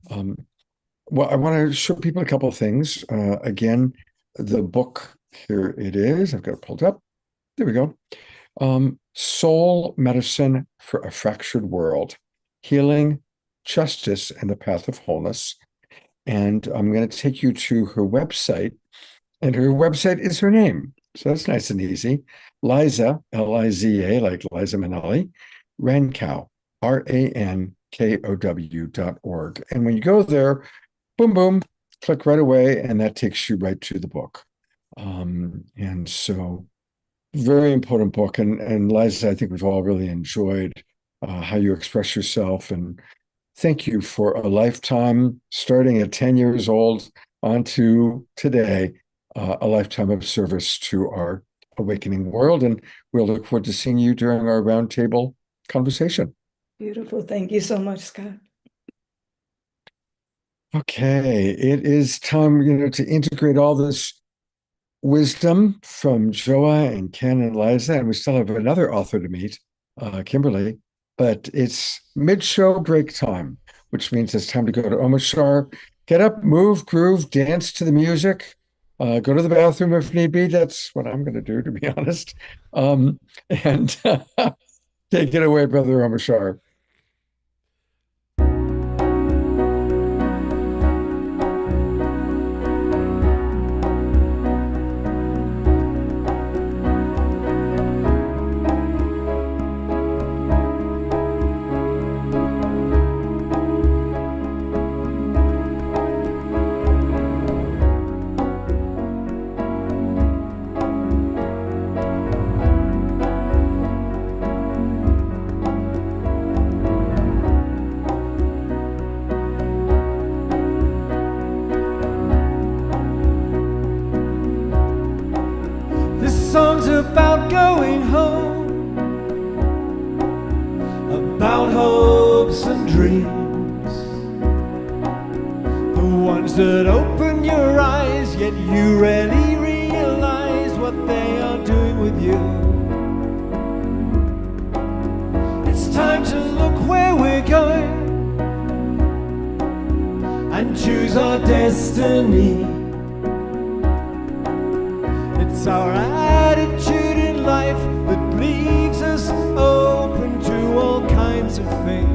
Well, I want to show people a couple of things. Again, the book, here it is. I've got it pulled up. There we go. Soul Medicine for a Fractured World, Healing, Justice, and the Path of Wholeness. And I'm going to take you to her website. And her website is her name. So that's nice and easy. Liza, L-I-Z-A, like Liza Minnelli, Rankow, RANKOW.org. And when you go there, boom, boom, click right away, and that takes you right to the book. And so, very important book. And Liza, I think we've all really enjoyed how you express yourself. And thank you for a lifetime, starting at 10 years old on to today, a lifetime of service to our awakening world. And we'll look forward to seeing you during our roundtable conversation. Beautiful. Thank you so much, Scott. Okay, it is time, to integrate all this wisdom from Joa and Ken and Liza, and we still have another author to meet, Kimberly, but it's mid-show break time, which means it's time to go to Omashar, get up, move, groove, dance to the music, go to the bathroom if need be. That's what I'm going to do, to be honest. And take it away, Brother Omashar. hopes and dreams, the ones that open your eyes, yet you rarely realize what they are doing with you. It's time to look where we're going and choose our destiny. It's our attitude in life that leaves us open to all kinds of things.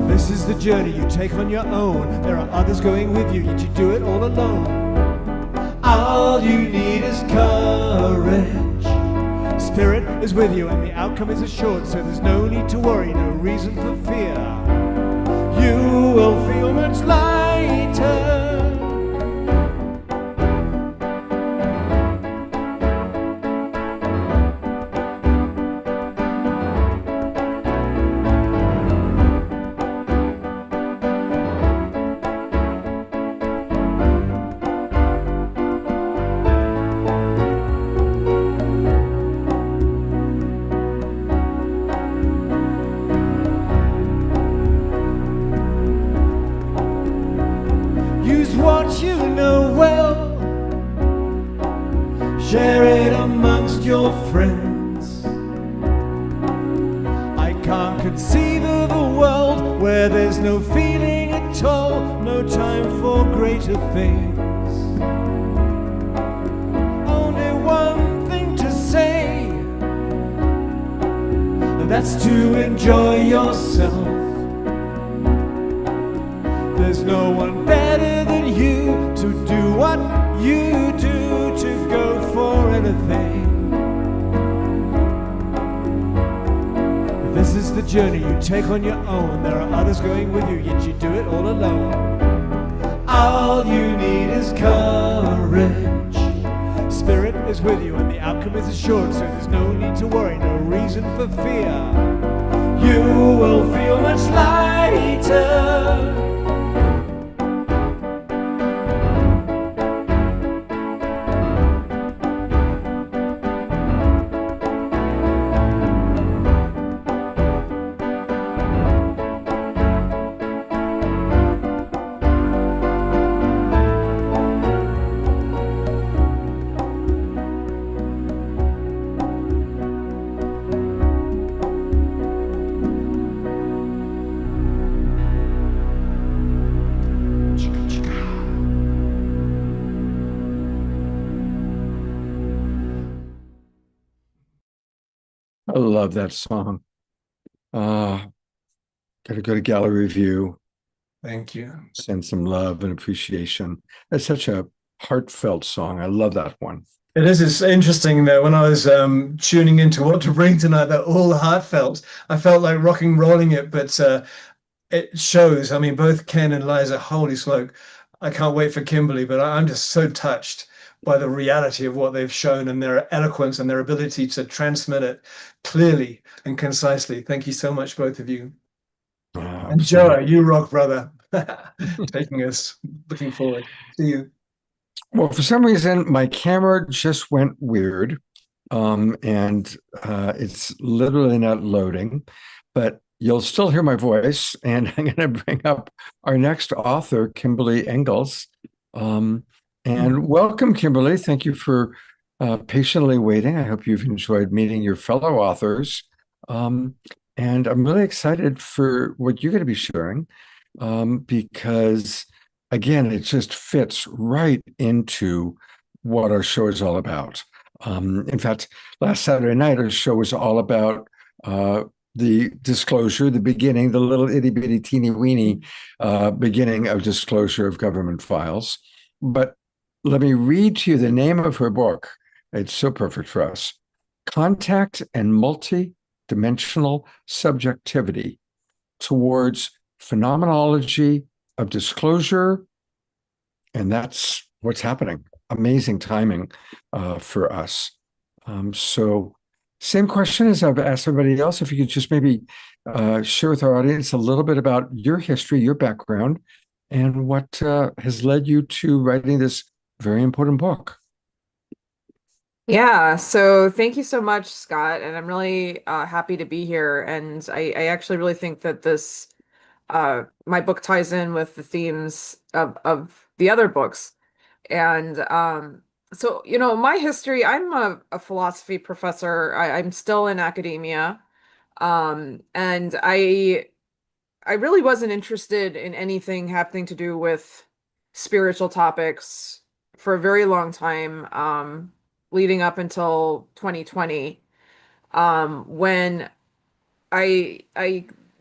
This is the journey you take on your own. There are others going with you, yet you do it all alone. All you need is courage. Spirit is with you and the outcome is assured, so there's no need to worry, no reason for fear. You will feel much lighter. Use what you know well, share it amongst your friends. I can't conceive of a world where there's no feeling at all, no time for greater things. Only one thing to say, and that's to enjoy yourself. There's no one better than you to do what you do, to go for anything. This is the journey you take on your own. There are others going with you, yet you do it all alone. All you need is courage. Spirit is with you and the outcome is assured, so there's no need to worry, no reason for fear. You will feel much lighter. I love that song. Got to go to gallery view, Thank you. send some love and appreciation. That's such a heartfelt song. I love that one. It is. It's interesting that when I was tuning into what to bring tonight, that all heartfelt, I felt like rock and rolling it, but it shows. I mean, both Ken and Liza, holy smoke. I can't wait for Kimberly, but I'm just so touched by the reality of what they've shown and their eloquence and their ability to transmit it clearly and concisely. Thank you so much, both of you. And Joe, you rock, brother. Taking us, looking forward. See you. Well, for some reason, my camera just went weird, and it's literally not loading, but you'll still hear my voice, and I'm going to bring up our next author, Kimberly Engels. And welcome, Kimberly. Thank you for patiently waiting. I hope you've enjoyed meeting your fellow authors. And I'm really excited for what you're going to be sharing, because, again, it just fits right into what our show is all about. In fact, last Saturday night, our show was all about the disclosure, the beginning, the little itty bitty teeny weeny beginning of disclosure of government files. But let me read to you the name of her book. It's so perfect for us. Contact and Multi-Dimensional Subjectivity Towards Phenomenology of Disclosure. And that's what's happening. Amazing timing for us. So same question as I've asked everybody else. If you could just maybe share with our audience a little bit about your history, your background, and what has led you to writing this very important book. Yeah, so thank you so much, Scott, and I'm really happy to be here. And I actually really think that this my book ties in with the themes of the other books. And so, my history, I'm a philosophy professor. I'm still in academia. And I really wasn't interested in anything having to do with spiritual topics for a very long time, leading up until 2020, when I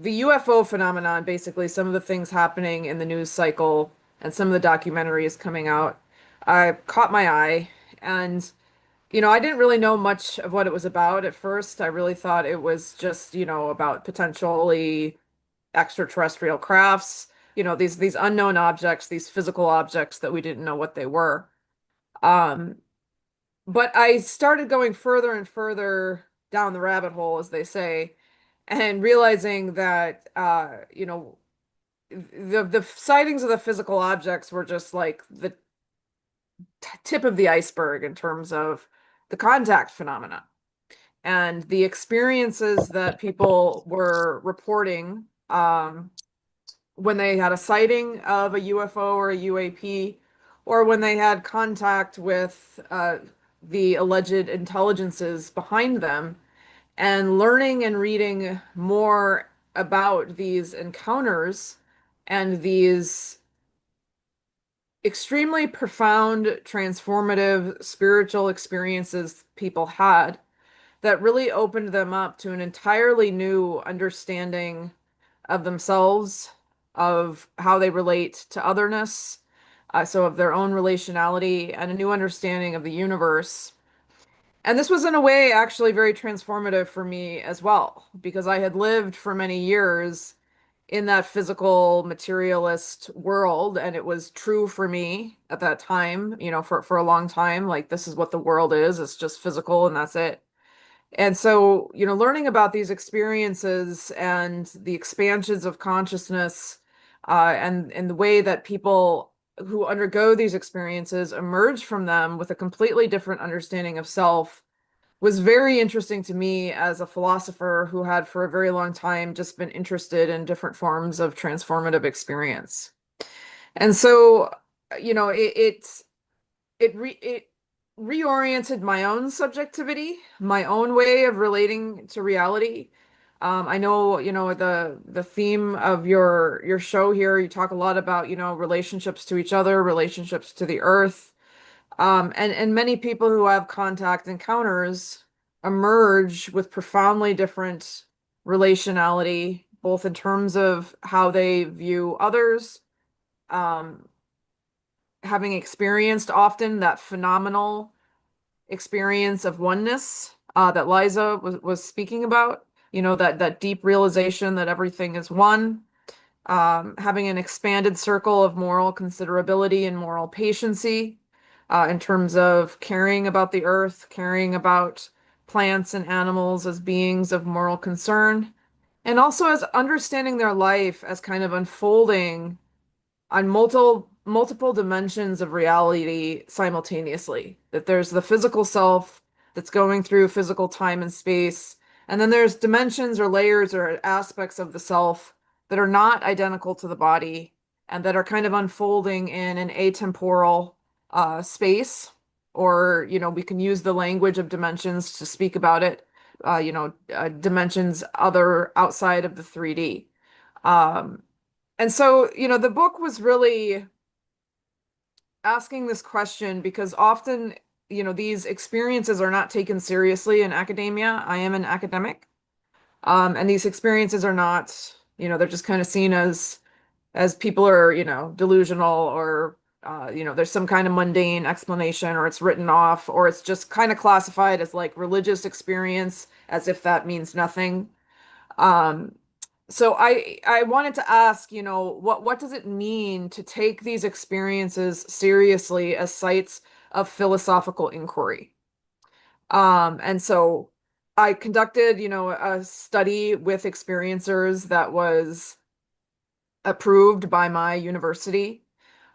the UFO phenomenon, basically some of the things happening in the news cycle and some of the documentaries coming out, caught my eye. And I didn't really know much of what it was about at first. I really thought it was just, about potentially extraterrestrial crafts, these unknown objects, these physical objects that we didn't know what they were. Um, but I started going further and further down the rabbit hole, as they say, and realizing that the sightings of the physical objects were just like the tip of the iceberg in terms of the contact phenomena and the experiences that people were reporting when they had a sighting of a UFO or a UAP, or when they had contact with the alleged intelligences behind them, and learning and reading more about these encounters and these extremely profound, transformative spiritual experiences people had that really opened them up to an entirely new understanding of themselves, of how they relate to otherness, so of their own relationality, and a new understanding of the universe. And this was, in a way, actually very transformative for me as well, because I had lived for many years in that physical materialist world, and it was true for me at that time, for a long time, like this is what the world is, it's just physical and that's it. And so, learning about these experiences and the expansions of consciousness, and the way that people who undergo these experiences emerge from them with a completely different understanding of self was very interesting to me as a philosopher who had for a very long time just been interested in different forms of transformative experience. And so, it reoriented my own subjectivity, my own way of relating to reality. I know, the theme of your show here, you talk a lot about, relationships to each other, relationships to the earth. And many people who have contact encounters emerge with profoundly different relationality, both in terms of how they view others, um, having experienced often that phenomenal experience of oneness that Liza was speaking about, that deep realization that everything is one, having an expanded circle of moral considerability and moral patiency in terms of caring about the earth, caring about plants and animals as beings of moral concern, and also as understanding their life as kind of unfolding on multiple dimensions of reality simultaneously. That there's the physical self that's going through physical time and space, and then there's dimensions or layers or aspects of the self that are not identical to the body and that are kind of unfolding in an atemporal space. Or, we can use the language of dimensions to speak about it. Dimensions other outside of the 3D. And so, the book was really asking this question because often, these experiences are not taken seriously in academia. I am an academic. And these experiences are not, they're just kind of seen as people are, delusional, or there's some kind of mundane explanation, or it's written off, or it's just kind of classified as like religious experience, as if that means nothing. Um, so I wanted to ask, what does it mean to take these experiences seriously as sites of philosophical inquiry? And so I conducted, a study with experiencers that was approved by my university.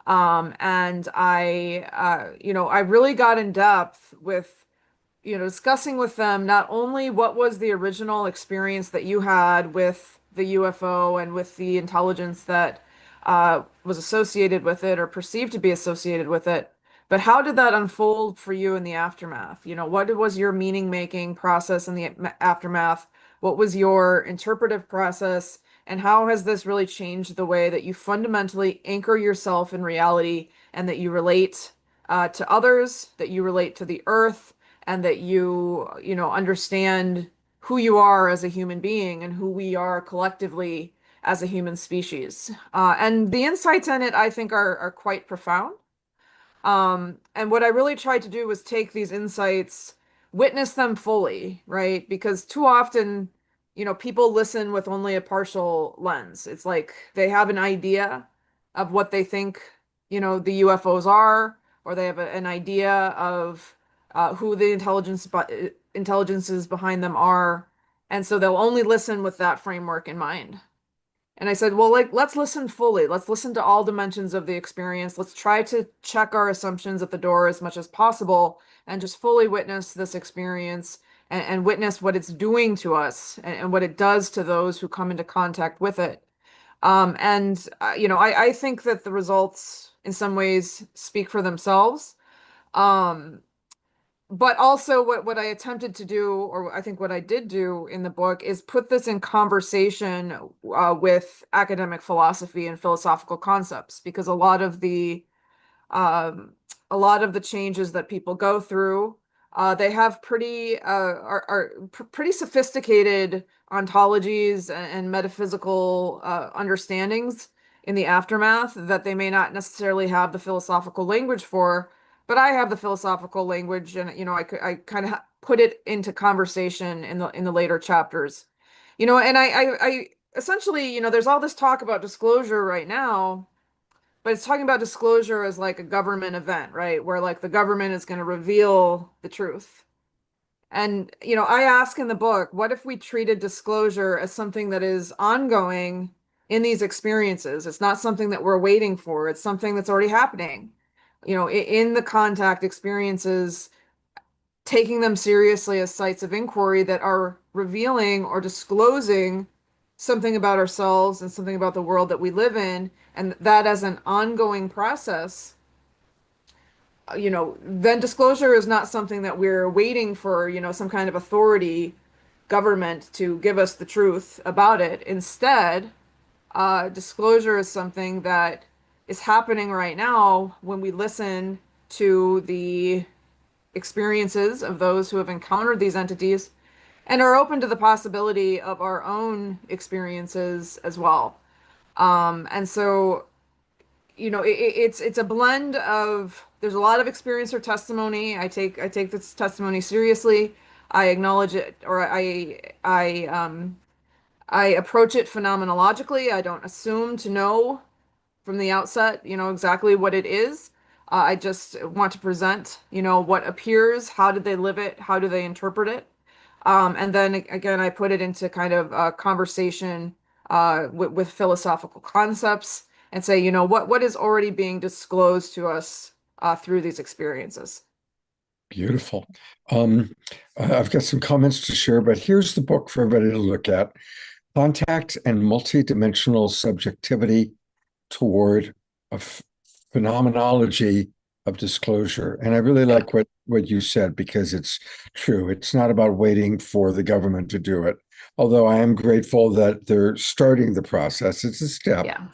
And I really got in depth with discussing with them not only what was the original experience that you had with the UFO and with the intelligence that was associated with it or perceived to be associated with it, but how did that unfold for you in the aftermath? What was your meaning making process in the aftermath? What was your interpretive process? And how has this really changed the way that you fundamentally anchor yourself in reality and that you relate to others, that you relate to the earth, and that you understand who you are as a human being and who we are collectively as a human species. And the insights in it, I think, are quite profound. And what I really tried to do was take these insights, witness them fully, right? Because too often, people listen with only a partial lens. It's like they have an idea of what they think, the UFOs are, or they have an idea of who the intelligences behind them are. And so they'll only listen with that framework in mind. And I said, well, let's listen fully. Let's listen to all dimensions of the experience. Let's try to check our assumptions at the door as much as possible and just fully witness this experience and witness what it's doing to us and what it does to those who come into contact with it. I think that the results in some ways speak for themselves. But also what I attempted to do, or I think what I did do in the book, is put this in conversation with academic philosophy and philosophical concepts, because a lot of the changes that people go through, they have pretty sophisticated ontologies and metaphysical understandings in the aftermath that they may not necessarily have the philosophical language for. But I have the philosophical language, and I kind of put it into conversation in the later chapters, and I essentially, there's all this talk about disclosure right now, but it's talking about disclosure as like a government event, right? Where like the government is going to reveal the truth. And I ask in the book, what if we treated disclosure as something that is ongoing in these experiences? It's not something that we're waiting for. It's something that's already happening. In the contact experiences, taking them seriously as sites of inquiry that are revealing or disclosing something about ourselves and something about the world that we live in, and that as an ongoing process, then disclosure is not something that we're waiting for, some kind of authority, government to give us the truth about it. Instead, disclosure is something that is happening right now when we listen to the experiences of those who have encountered these entities and are open to the possibility of our own experiences as well. And so, it's a blend of, there's a lot of experiencer testimony. I take this testimony seriously. I acknowledge it, or I approach it phenomenologically. I don't assume to know from the outset, exactly what it is. I just want to present, what appears, how did they live it, how do they interpret it? And then again, I put it into kind of a conversation with philosophical concepts and say, what is already being disclosed to us through these experiences. Beautiful. I've got some comments to share, but here's the book for everybody to look at: Contact and Multidimensional Subjectivity Toward a Phenomenology of Disclosure. And I really like what you said, because it's true. It's not about waiting for the government to do it, although I am grateful that they're starting the process. It's a step. Yeah.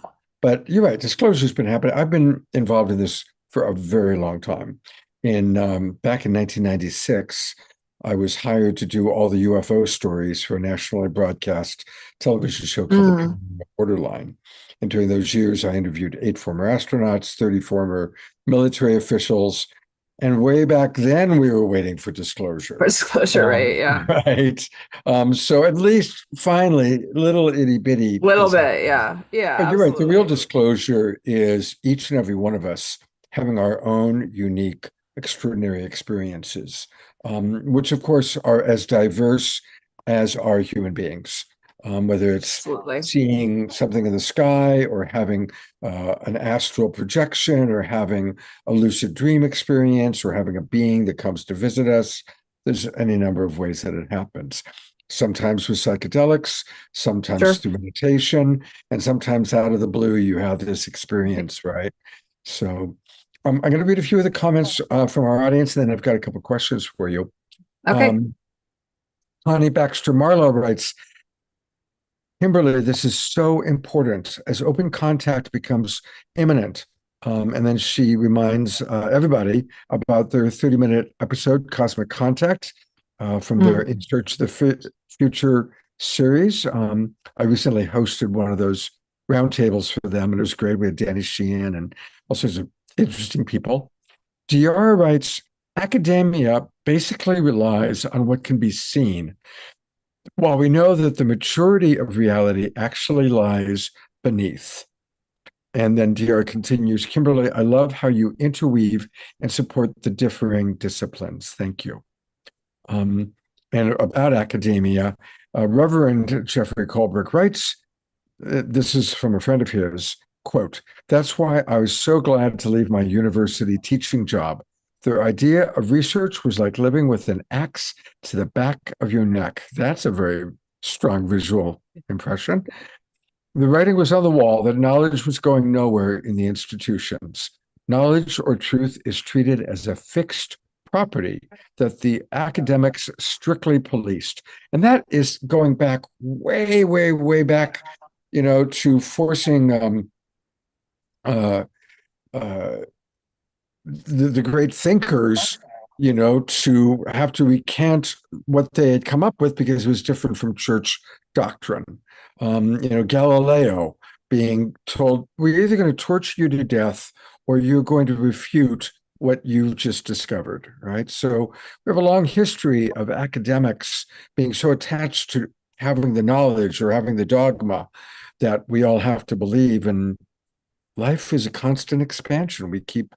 But you're right, disclosure's been happening. I've been involved in this for a very long time. Back in 1996, I was hired to do all the UFO stories for a nationally broadcast television show called The Borderline. And during those years, I interviewed 8 former astronauts, 30 former military officials. And way back then, we were waiting for disclosure. Disclosure, right? Yeah. Right. So at least finally, little itty bitty. Little bit, yeah. Yeah. But you're right. The real disclosure is each and every one of us having our own unique, extraordinary experiences, which of course are as diverse as are human beings. Whether it's seeing something in the sky, or having an astral projection, or having a lucid dream experience, or having a being that comes to visit us. there's any number of ways that it happens. Sometimes with psychedelics, sometimes Sure. through meditation, and sometimes out of the blue, you have this experience, right? So I'm going to read a few of the comments from our audience, and then I've got a couple questions for you. Okay. Connie Baxter Marlowe writes, Kimberly, this is so important as open contact becomes imminent. And then she reminds everybody about their 30-minute episode, Cosmic Contact, from their In Search of the Future series. I recently hosted one of those roundtables for them, and it was great. We had Danny Sheehan and all sorts of interesting people. Diara writes, academia basically relies on what can be seen, while we know that the maturity of reality actually lies beneath. And then Diara continues, Kimberly, I love how you interweave and support the differing disciplines. Thank you. And about academia, Reverend Jeffrey Colbrook writes, this is from a friend of his, quote, that's why I was so glad to leave my university teaching job. The idea of research was like living with an axe to the back of your neck. That's a very strong visual impression. The writing was on the wall that knowledge was going nowhere in the institutions. Knowledge or truth is treated as a fixed property that the academics strictly policed. And that is going back way, way, way back, to forcing the great thinkers, to have to recant what they had come up with because it was different from church doctrine. Galileo being told, we're either going to torture you to death or you're going to refute what you've just discovered, right? So we have a long history of academics being so attached to having the knowledge or having the dogma that we all have to believe. And life is a constant expansion. We keep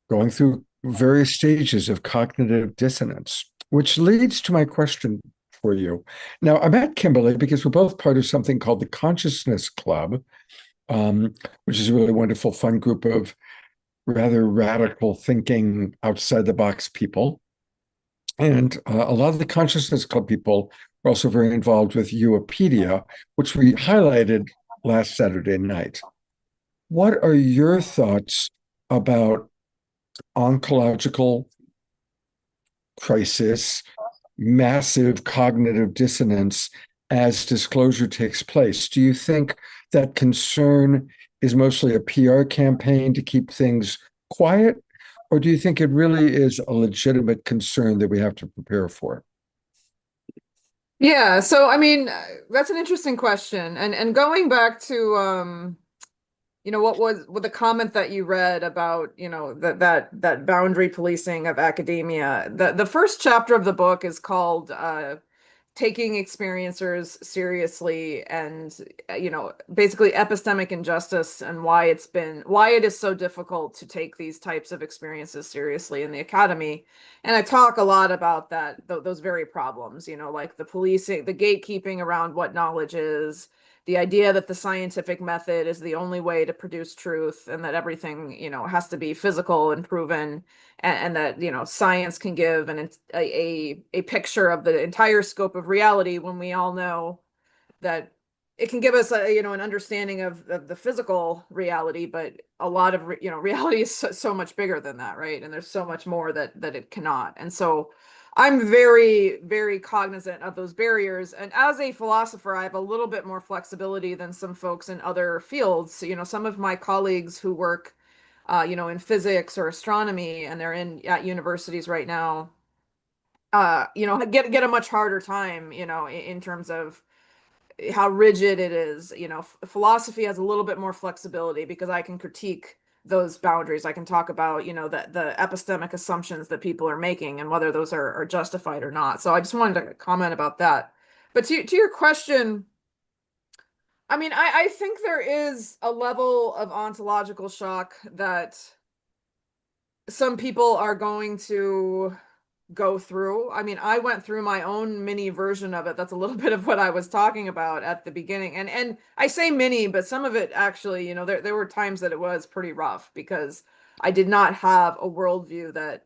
going through various stages of cognitive dissonance, which leads to my question for you. Now, I met Kimberly because we're both part of something called the Consciousness Club, which is a really wonderful, fun group of rather radical thinking, outside the box people. And a lot of the Consciousness Club people are also very involved with Europedia, which we highlighted last Saturday night. What are your thoughts about oncological crisis, massive cognitive dissonance as disclosure takes place? Do you think that concern is mostly a PR campaign to keep things quiet, or do you think it really is a legitimate concern that we have to prepare for? Yeah, so I mean, that's an interesting question. And going back to what the comment that you read about, that boundary policing of academia. The first chapter of the book is called Taking Experiencers Seriously, and basically epistemic injustice and why it is so difficult to take these types of experiences seriously in the academy. And I talk a lot about those very problems, like the policing, the gatekeeping around what knowledge is, the idea that the scientific method is the only way to produce truth, and that everything, has to be physical and proven, and that, science can give a picture of the entire scope of reality, when we all know that it can give us an understanding of the physical reality, but a lot of reality is so much bigger than that, right? And there's so much more that it cannot. And so I'm very, very cognizant of those barriers. And as a philosopher, I have a little bit more flexibility than some folks in other fields. Some of my colleagues who work, in physics or astronomy, and they're at universities right now, get a much harder time, in terms of how rigid it is. Philosophy has a little bit more flexibility because I can critique those boundaries. I can talk about, the epistemic assumptions that people are making and whether those are justified or not. So I just wanted to comment about that. But to your question, I mean, I think there is a level of ontological shock that some people are going to go through. I mean, I went through my own mini version of it. That's a little bit of what I was talking about at the beginning. And I say mini, but some of it actually, there were times that it was pretty rough because I did not have a worldview that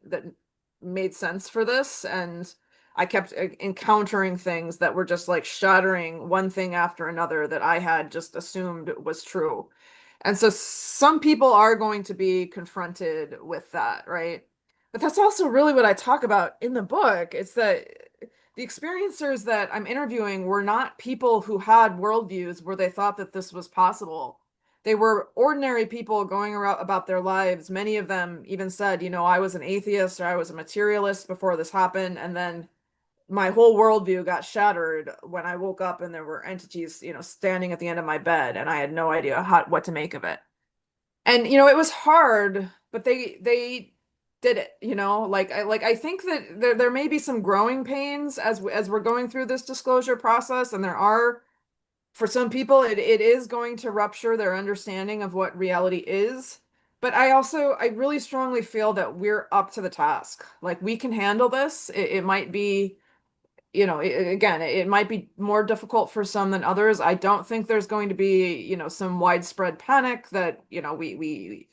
made sense for this, and I kept encountering things that were just like shattering one thing after another that I had just assumed was true. And so some people are going to be confronted with that, right? But that's also really what I talk about in the book. It's that the experiencers that I'm interviewing were not people who had worldviews where they thought that this was possible. They were ordinary people going around about their lives. Many of them even said, you know, I was an atheist or I was a materialist before this happened. And then my whole worldview got shattered when I woke up and there were entities, you know, standing at the end of my bed, and I had no idea what to make of it. And you know, it was hard, but they did it, you know. I think that there may be some growing pains as we're going through this disclosure process, and there are, for some people it is going to rupture their understanding of what reality is. But I really strongly feel that we're up to the task. Like, we can handle this. It might be, you know, it might be more difficult for some than others. I don't think there's going to be, you know, some widespread panic that, you know, we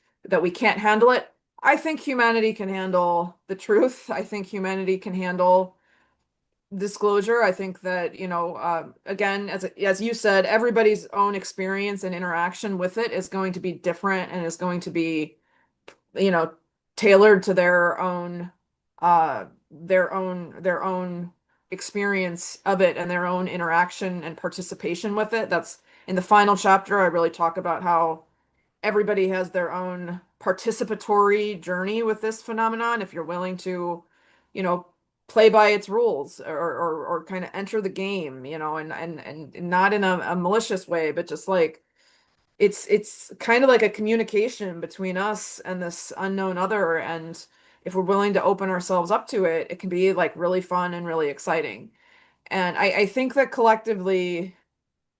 can't handle it. I think humanity can handle the truth. I think humanity can handle disclosure. I think that, you know, again, as you said, everybody's own experience and interaction with it is going to be different, and is going to be, you know, tailored to their own experience of it and their own interaction and participation with it. That's in the final chapter. I really talk about how everybody has their own participatory journey with this phenomenon. If you're willing to, you know, play by its rules, or kind of enter the game, you know, and not in a malicious way, but just like, it's kind of like a communication between us and this unknown other. And if we're willing to open ourselves up to it, it can be like really fun and really exciting. And I think that collectively,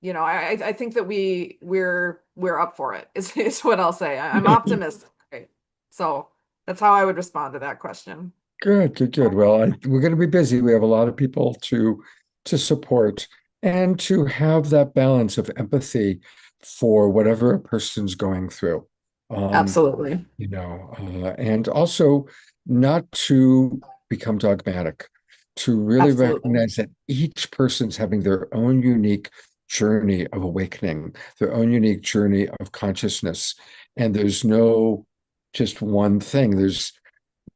you know, I think that we're up for it, is what I'll say. I'm optimistic. Right? So that's how I would respond to that question. Good. Well, we're going to be busy. We have a lot of people to support, and to have that balance of empathy for whatever a person's going through. Absolutely. You know, and also not to become dogmatic, to really Absolutely. recognize that each person's having their own unique journey of awakening, their own unique journey of consciousness. And there's no just one thing.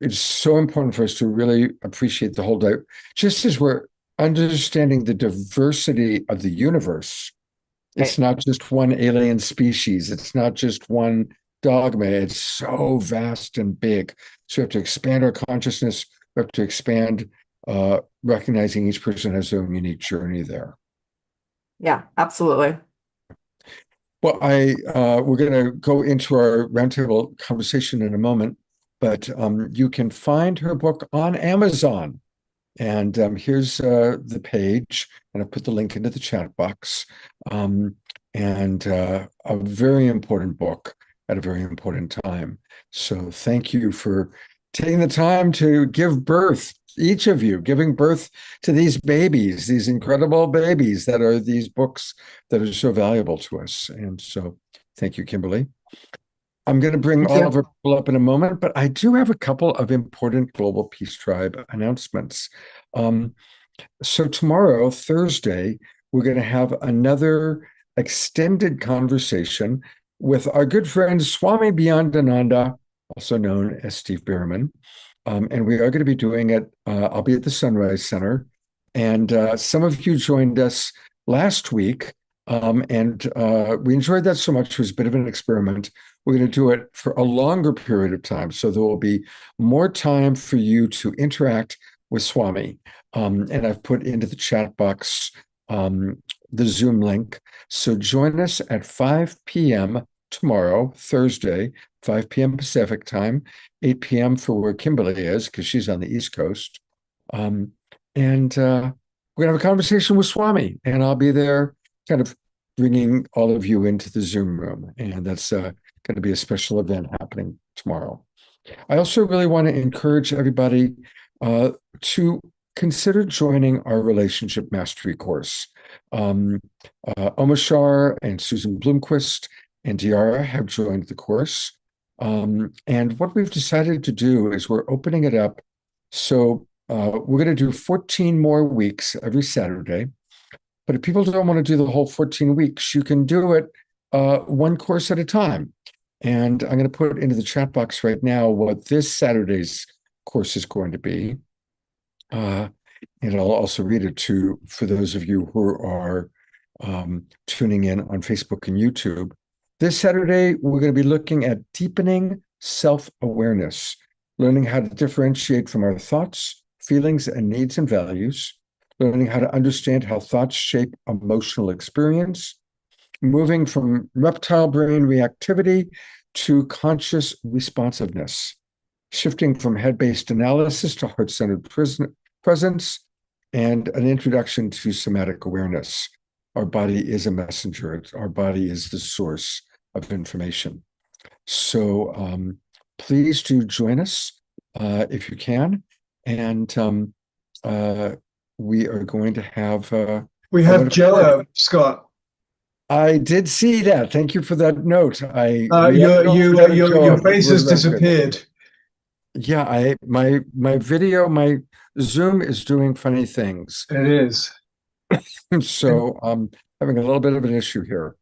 It's so important for us to really appreciate the whole day. Just as we're understanding the diversity of the universe, it's not just one alien species. It's not just one dogma. It's so vast and big. So we have to expand our consciousness. We have to expand recognizing each person has their own unique journey there. Yeah, absolutely. Well, we're going to go into our roundtable conversation in a moment, but you can find her book on Amazon. And here's the page, and I put the link into the chat box. And a very important book at a very important time. So thank you for taking the time to give birth, each of you, giving birth to these babies, these incredible babies that are these books that are so valuable to us. And so thank you, Kimberly. I'm going to bring all of our people up in a moment, but I do have a couple of important Global Peace Tribe announcements. So tomorrow, Thursday, we're going to have another extended conversation with our good friend Swami Beyondananda, also known as Steve Bierman. And we are going to be doing it. I'll be at the Sunrise Center. And some of you joined us last week. And we enjoyed that so much. It was a bit of an experiment. We're going to do it for a longer period of time. So there will be more time for you to interact with Swami. And I've put into the chat box the Zoom link. So join us at 5 p.m. tomorrow, Thursday, 5 p.m. Pacific time, 8 p.m. for where Kimberly is, because she's on the East Coast. And we're going to have a conversation with Swami, and I'll be there kind of bringing all of you into the Zoom room. And that's going to be a special event happening tomorrow. I also really want to encourage everybody to consider joining our Relationship Mastery course. Omashar and Susan Bloomquist and Diara have joined the course. And what we've decided to do is we're opening it up So we're going to do 14 more weeks every Saturday. But if people don't want to do the whole 14 weeks, you can do it one course at a time. And I'm going to put into the chat box right now what this Saturday's course is going to be. And I'll also read it for those of you who are tuning in on Facebook and YouTube. This Saturday, we're going to be looking at deepening self-awareness, learning how to differentiate from our thoughts, feelings, and needs and values, learning how to understand how thoughts shape emotional experience, moving from reptile brain reactivity to conscious responsiveness, shifting from head-based analysis to heart-centered presence, and an introduction to somatic awareness. Our body is a messenger. Our body is the source of information. So please do join us if you can. And we are going to have... we have Joa, Scott. I did see that. Thank you for that note. Your face has disappeared. Yeah, my video, my Zoom is doing funny things. It is. So I'm having a little bit of an issue here.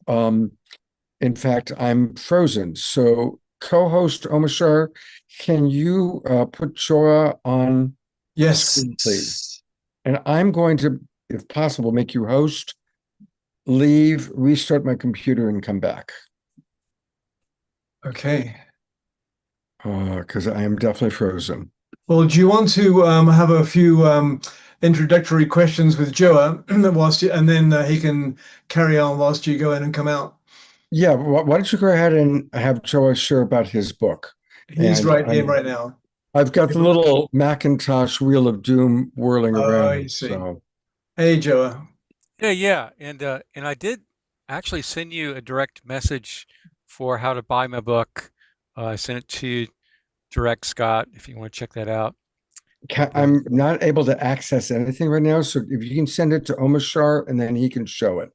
In fact, I'm frozen. So co-host Omashar, can you put Joa on screen, please? And I'm going to, if possible, make you host, leave, restart my computer, and come back. Okay. Because I am definitely frozen. Well, do you want to have a few introductory questions with Joa and then he can carry on whilst you go in and come out? Yeah, why don't you go ahead and have Joa share about his book? He's right here right now. I've got the little Macintosh Wheel of Doom whirling around. I see. So. Hey, Joa. Yeah, and I did actually send you a direct message for how to buy my book. I sent it to you direct, Scott, if you want to check that out. I'm not able to access anything right now, so if you can send it to Omashar and then he can show it.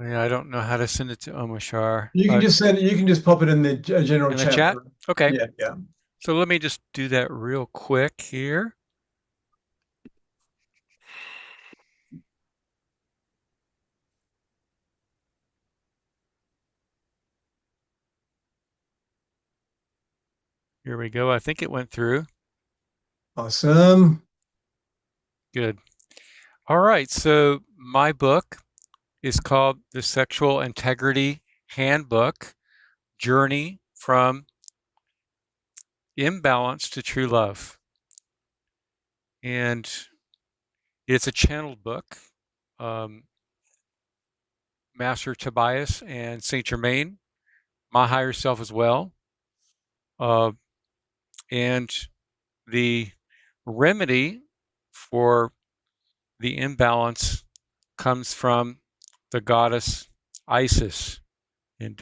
I don't know how to send it to Omashar. You can just send it. You can just pop it in the general in chat. the chat. Okay. Yeah. So let me just do that real quick here. Here we go. I think it went through. Awesome. Good. All right. So my book is called The Sexual Integrity Handbook, Journey from Imbalance to True Love. And it's a channeled book. Master Tobias and Saint Germain, my higher self as well. And the remedy for the imbalance comes from the goddess Isis, and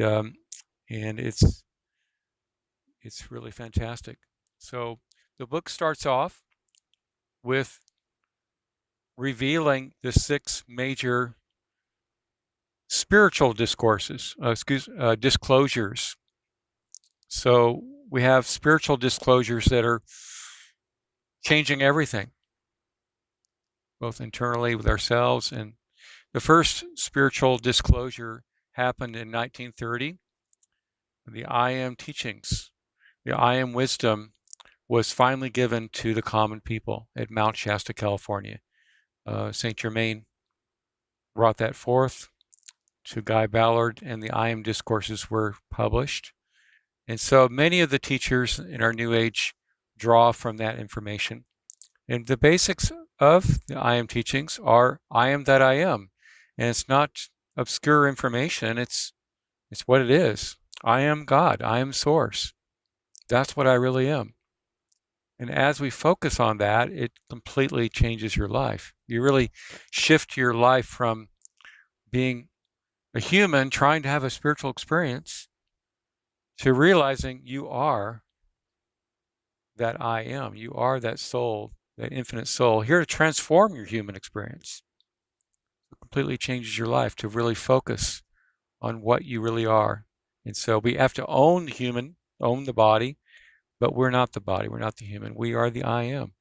it's really fantastic. So the book starts off with revealing the 6 major spiritual discourses, disclosures. So we have spiritual disclosures that are changing everything, both internally with ourselves. And the first spiritual disclosure happened in 1930. The I Am teachings, the I Am wisdom was finally given to the common people at Mount Shasta, California. Saint Germain brought that forth to Guy Ballard, and the I Am discourses were published. And so many of the teachers in our New Age draw from that information. And the basics of the I Am teachings are I am that I am. And it's not obscure information, it's what it is. I am God, I am source. That's what I really am. And as we focus on that, it completely changes your life. You really shift your life from being a human trying to have a spiritual experience to realizing you are that I am. You are that soul, that infinite soul, here to transform your human experience. It completely changes your life to really focus on what you really are. And so we have to own the human, own the body. But we're not the body. We're not the human. We are the I am.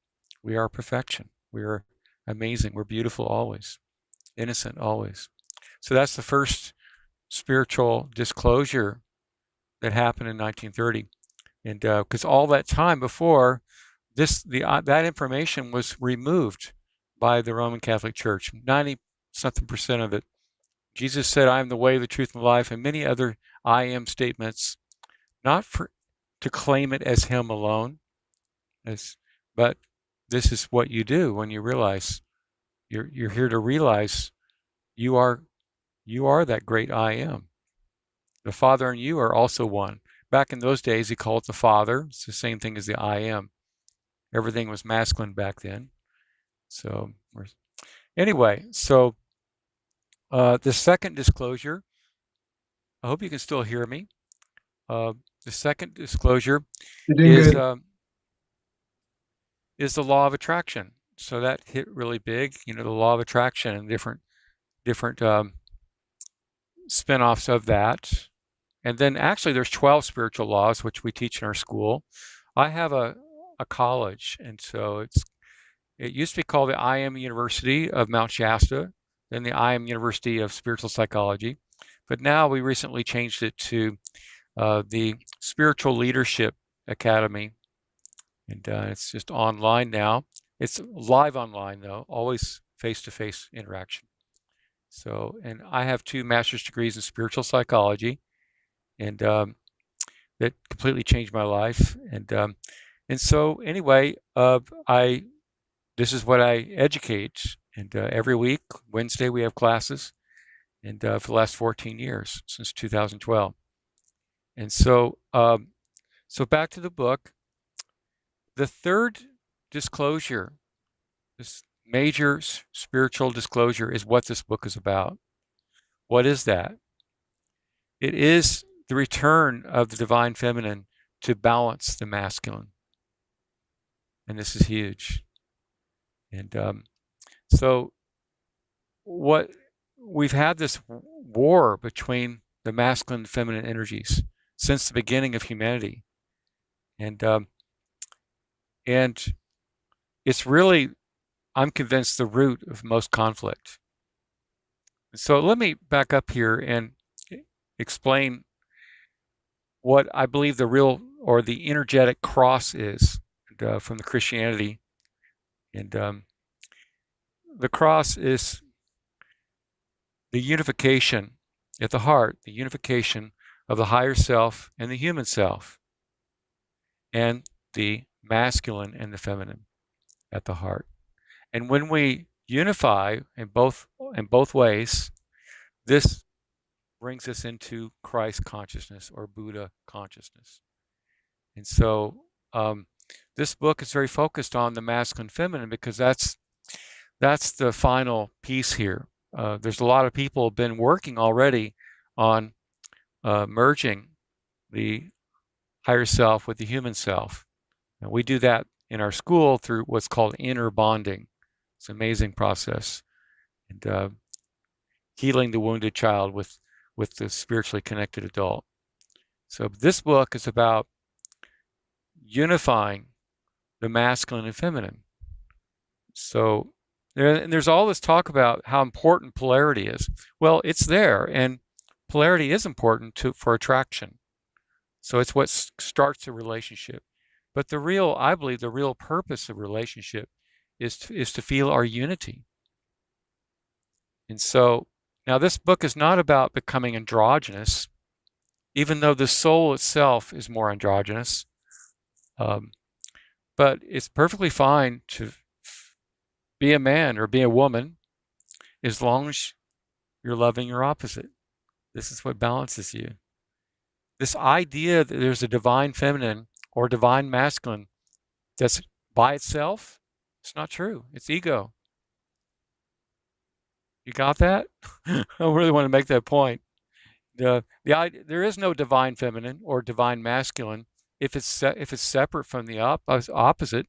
We are perfection. We are amazing. We're beautiful always, innocent always. So that's the first spiritual disclosure that happened in 1930. And because all that time before this, that information was removed by the Roman Catholic Church, 90-something% of it. Jesus said, "I am the way, the truth, and the life," and many other I am statements, not to claim it as him alone, but this is what you do when you realize you're here to realize you are that great I am. The Father and you are also one. Back in those days, he called it the Father. It's the same thing as the I am. Everything was masculine back then. So anyway, so the second disclosure, I hope you can still hear me. The second disclosure is the law of attraction. So that hit really big, the law of attraction and different spin-offs of that. And then actually there's 12 spiritual laws, which we teach in our school. I have a college, and so it used to be called the I Am University of Mount Shasta, then the I Am University of Spiritual Psychology. But now we recently changed it to the Spiritual Leadership Academy. And it's just online now. It's live online, though, always face-to-face interaction. So, and I have 2 master's degrees in spiritual psychology, and that completely changed my life. And so anyway, this is what I educate. And every week, Wednesday, we have classes, and for the last 14 years, since 2012. And so, so back to the book. The third disclosure, this major spiritual disclosure, is what this book is about. What is that? It is the return of the divine feminine to balance the masculine. And this is huge. And so what we've had this war between the masculine and feminine energies since the beginning of humanity. And it's really, I'm convinced, the root of most conflict. So let me back up here and explain what I believe the real, or the energetic cross is from the Christianity. And the cross is the unification at the heart, the unification of the higher self and the human self, and the masculine and the feminine at the heart. And when we unify in both ways, this brings us into Christ consciousness or Buddha consciousness. And so this book is very focused on the masculine feminine, because that's the final piece here. There's a lot of people who have been working already on merging the higher self with the human self. And we do that in our school through what's called inner bonding. It's an amazing process. And healing the wounded child with the spiritually connected adult. So this book is about unifying the masculine and feminine. So there's all this talk about how important polarity is. Well, it's there, and polarity is important for attraction. So it's what starts a relationship. But I believe the real purpose of relationship is to feel our unity. And so now this book is not about becoming androgynous, even though the soul itself is more androgynous. But it's perfectly fine to be a man or be a woman as long as you're loving your opposite. This is what balances you. This idea that there's a divine feminine or divine masculine that's by itself, it's not true. It's ego. You got that? I really want to make that point. There is no divine feminine or divine masculine if it's separate from the opposite.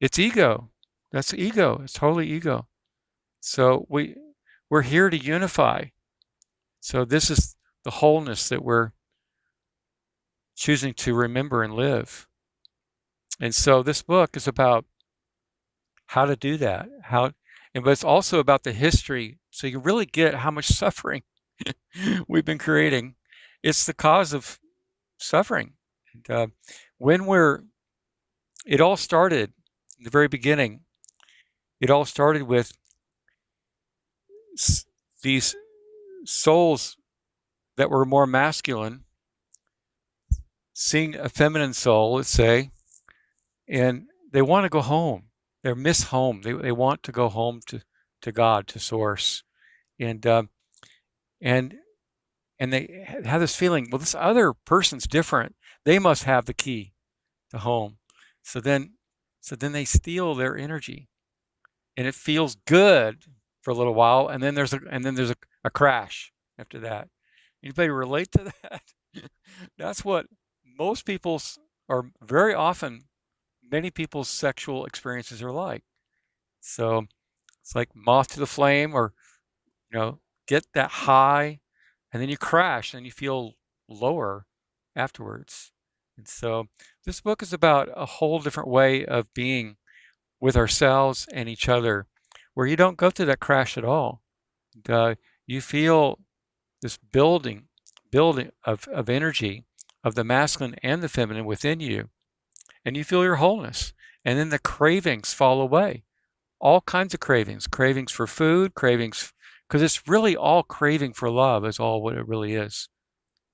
It's ego. That's ego. It's totally ego. So we're here to unify. So this is the wholeness that we're choosing to remember and live. And so this book is about how to do that, but it's also about the history, so you really get how much suffering we've been creating. It's the cause of suffering. And, it all started in the very beginning. It all started with these souls that were more masculine seeing a feminine soul, let's say, and they want to go home. They miss home. They want to go home to God, to Source, and they have this feeling, well, this other person's different. They must have the key to home. So then they steal their energy, and it feels good for a little while, and then there's a crash after that. Anybody relate to that? That's what most people's, or very often, many people's sexual experiences are like. So it's like moth to the flame, or get that high, and then you crash, and you feel lower afterwards. And so this book is about a whole different way of being with ourselves and each other, where you don't go through that crash at all. You feel this building of energy of the masculine and the feminine within you, and you feel your wholeness. And then the cravings fall away. All kinds of cravings for food, cravings, because it's really all craving for love is all what it really is.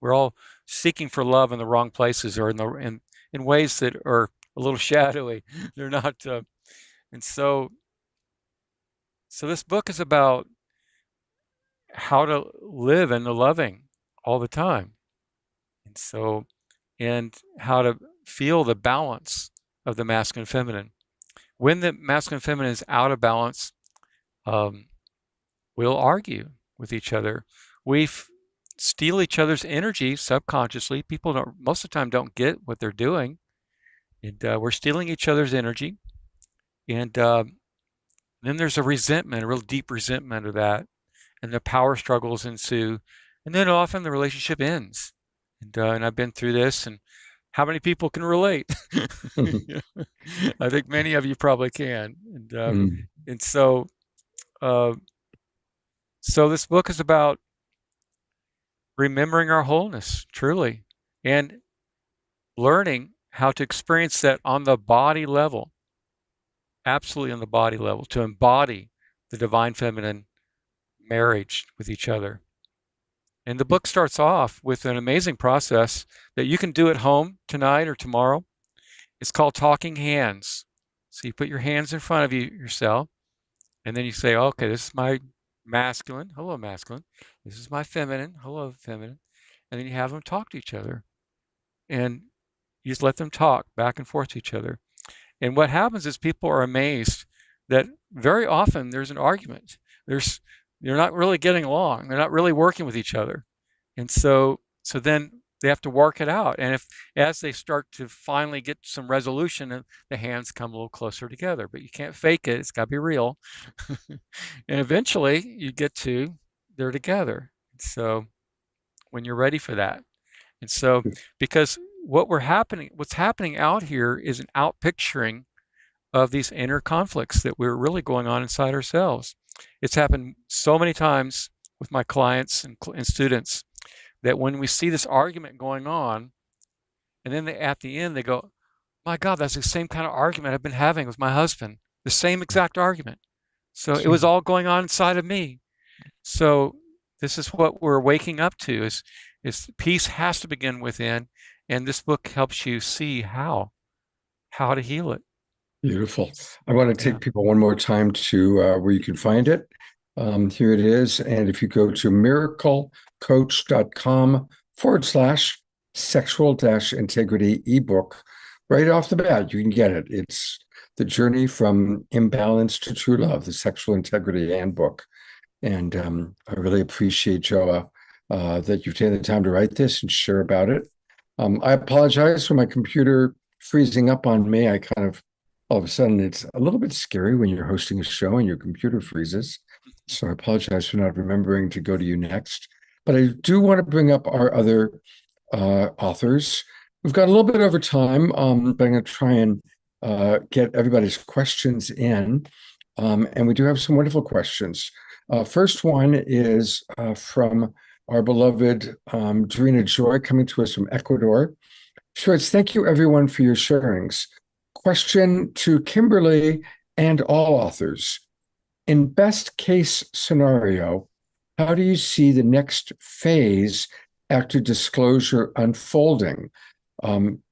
We're all seeking for love in the wrong places, or in ways that are a little shadowy. They're not, and so this book is about how to live in the loving all the time, and how to feel the balance of the masculine and feminine. When the masculine and feminine is out of balance, we'll argue with each other. We steal each other's energy subconsciously. People most of the time don't get what they're doing, and we're stealing each other's energy. And then there's a resentment, a real deep resentment of that, and the power struggles ensue, and then often the relationship ends. And I've been through this, and how many people can relate? I think many of you probably can. And so this book is about remembering our wholeness, truly, and learning how to experience that on the body level, absolutely on the body level, to embody the divine feminine marriage with each other. And the book starts off with an amazing process that you can do at home tonight or tomorrow. It's called Talking Hands. So you put your hands in front of yourself, and then you say, okay, this is my masculine. Hello, masculine. This is my feminine. Hello, feminine. And then you have them talk to each other. And you just let them talk back and forth to each other. And what happens is people are amazed that very often there's an argument. They're not really getting along. They're not really working with each other. And so then they have to work it out. And as they start to finally get some resolution, the hands come a little closer together. But you can't fake it. It's got to be real. And eventually you get to, they're together. So when you're ready for that. And so, because what's happening out here is an outpicturing of these inner conflicts that we're really going on inside ourselves. It's happened so many times with my clients and students that when we see this argument going on, and then at the end they go, my God, that's the same kind of argument I've been having with my husband, the same exact argument. So it was all going on inside of me. So this is what we're waking up to, is peace has to begin within, and this book helps you see how to heal it. Beautiful. I want to take people one more time to where you can find it. Here it is. And if you go to miraclecoach.com/sexual-integrity ebook, right off the bat, you can get it. It's The Journey from Imbalance to True Love, the Sexual Integrity Handbook. And I really appreciate, Joa, that you've taken the time to write this and share about it. I apologize for my computer freezing up on me. I kind of, all of a sudden, it's a little bit scary when you're hosting a show and your computer freezes. So I apologize for not remembering to go to you next. But I do want to bring up our other authors. We've got a little bit over time, but I'm going to try and get everybody's questions in. And we do have some wonderful questions. First one is from our beloved Dorina Joy, coming to us from Ecuador. She writes, thank you everyone for your sharings. Question to Kimberly and all authors. In best case scenario, how do you see the next phase after disclosure unfolding?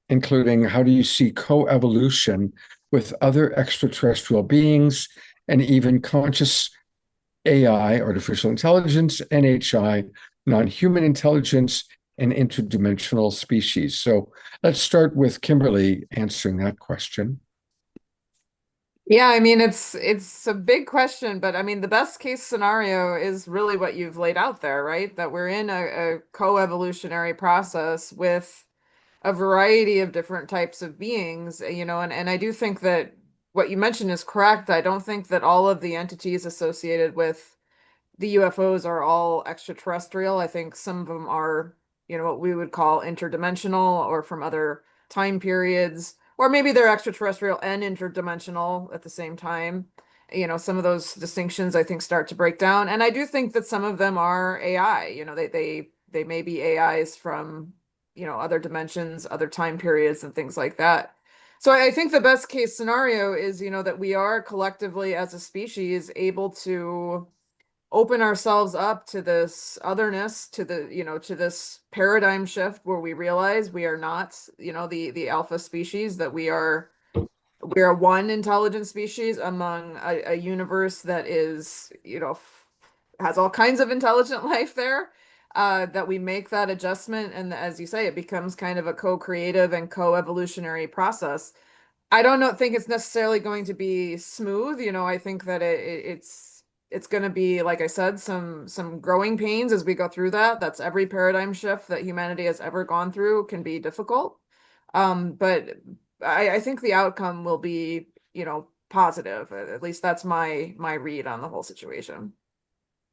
Including how do you see co-evolution with other extraterrestrial beings and even conscious AI, artificial intelligence, NHI, non-human intelligence, and interdimensional species? So let's start with Kimberly answering that question. Yeah, I mean it's a big question, but I mean the best case scenario is really what you've laid out there, right? That we're in a co-evolutionary process with a variety of different types of beings, and I do think that what you mentioned is correct. I don't think that all of the entities associated with the UFOs are all extraterrestrial. I think some of them are, what we would call interdimensional or from other time periods, or maybe they're extraterrestrial and interdimensional at the same time. Some of those distinctions I think start to break down. And I do think that some of them are AI, they may be AIs from, other dimensions, other time periods and things like that. So I think the best case scenario is, that we are collectively as a species able to open ourselves up to this otherness, to to this paradigm shift where we realize we are not, the alpha species, that we are one intelligent species among a universe that is, has all kinds of intelligent life there. That we make that adjustment, and as you say, it becomes kind of a co-creative and co-evolutionary process. I don't think it's necessarily going to be smooth. I think that it's going to be, like I said, some growing pains as we go through that. That's every paradigm shift that humanity has ever gone through can be difficult. But I think the outcome will be, positive. At least that's my read on the whole situation.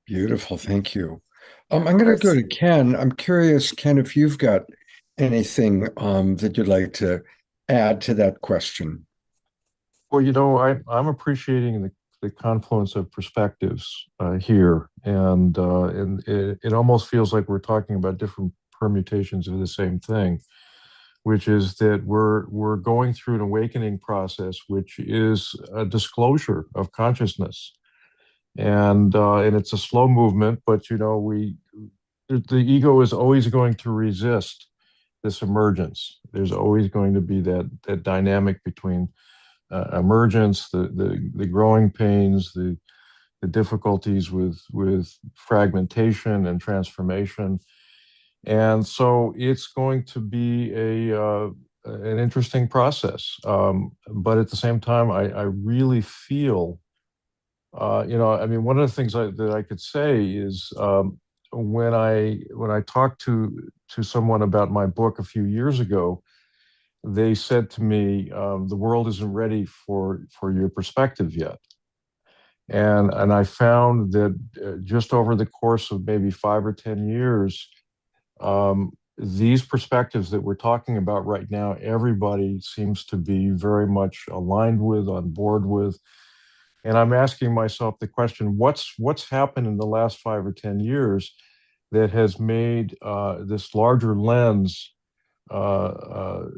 Beautiful, thank you. Yeah, I'm going to go to Ken. I'm curious, Ken, if you've got anything that you'd like to add to that question. Well, I'm appreciating the confluence of perspectives here, and it almost feels like we're talking about different permutations of the same thing, which is that we're going through an awakening process, which is a disclosure of consciousness, and it's a slow movement, but the ego is always going to resist this emergence. There's always going to be that dynamic between emergence, the growing pains, the difficulties with fragmentation and transformation, and so it's going to be an interesting process. But at the same time, I really feel, I mean, one of the things that I could say is when I talked to someone about my book a few years ago, they said to me, the world isn't ready for your perspective yet. And I found that just over the course of maybe 5 or 10 years, these perspectives that we're talking about right now, everybody seems to be very much aligned with, on board with. And I'm asking myself the question, what's happened in the last 5 or 10 years that has made this larger lens, has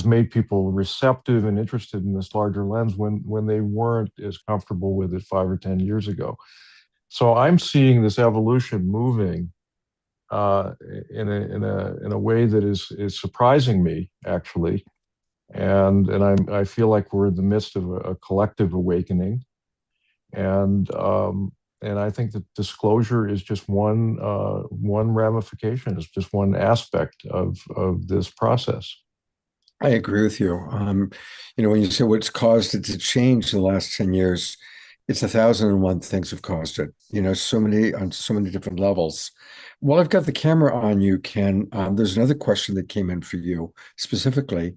made people receptive and interested in this larger lens when they weren't as comfortable with it 5 or 10 years ago. So I'm seeing this evolution moving in a way that is surprising me, actually, and I feel like we're in the midst of a collective awakening, and I think that disclosure is just one ramification, it's just one aspect of this process. I agree with you. When you say what's caused it to change in the last 10 years, it's 1,001 things have caused it, so many on so many different levels. While I've got the camera on you, Ken, there's another question that came in for you specifically.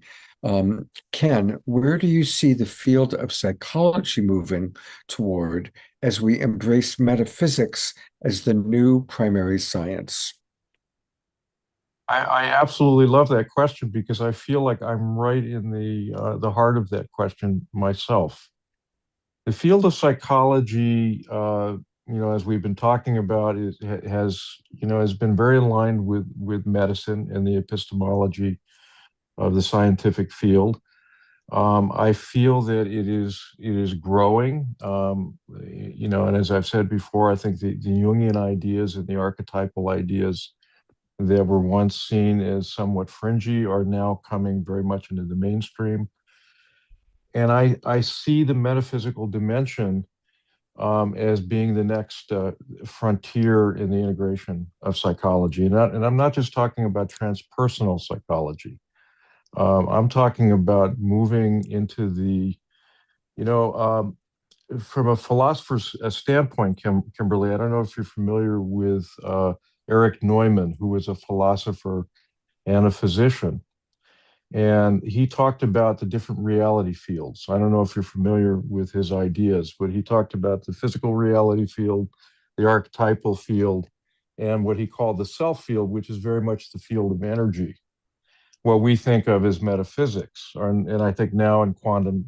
Ken, where do you see the field of psychology moving toward as we embrace metaphysics as the new primary science? I absolutely love that question because I feel like I'm right in the heart of that question myself. The field of psychology, as we've been talking about, has been very aligned with medicine and the epistemology of the scientific field. I feel that it is growing. And as I've said before, I think the Jungian ideas and the archetypal ideas that were once seen as somewhat fringy are now coming very much into the mainstream. And I see the metaphysical dimension as being the next frontier in the integration of psychology. And I'm not just talking about transpersonal psychology. I'm talking about moving into from a philosopher's standpoint, Kimberly, I don't know if you're familiar with Erich Neumann, who was a philosopher and a physician. And he talked about the different reality fields. I don't know if you're familiar with his ideas, but he talked about the physical reality field, the archetypal field, and what he called the self field, which is very much the field of energy, what we think of as metaphysics. And I think now in quantum,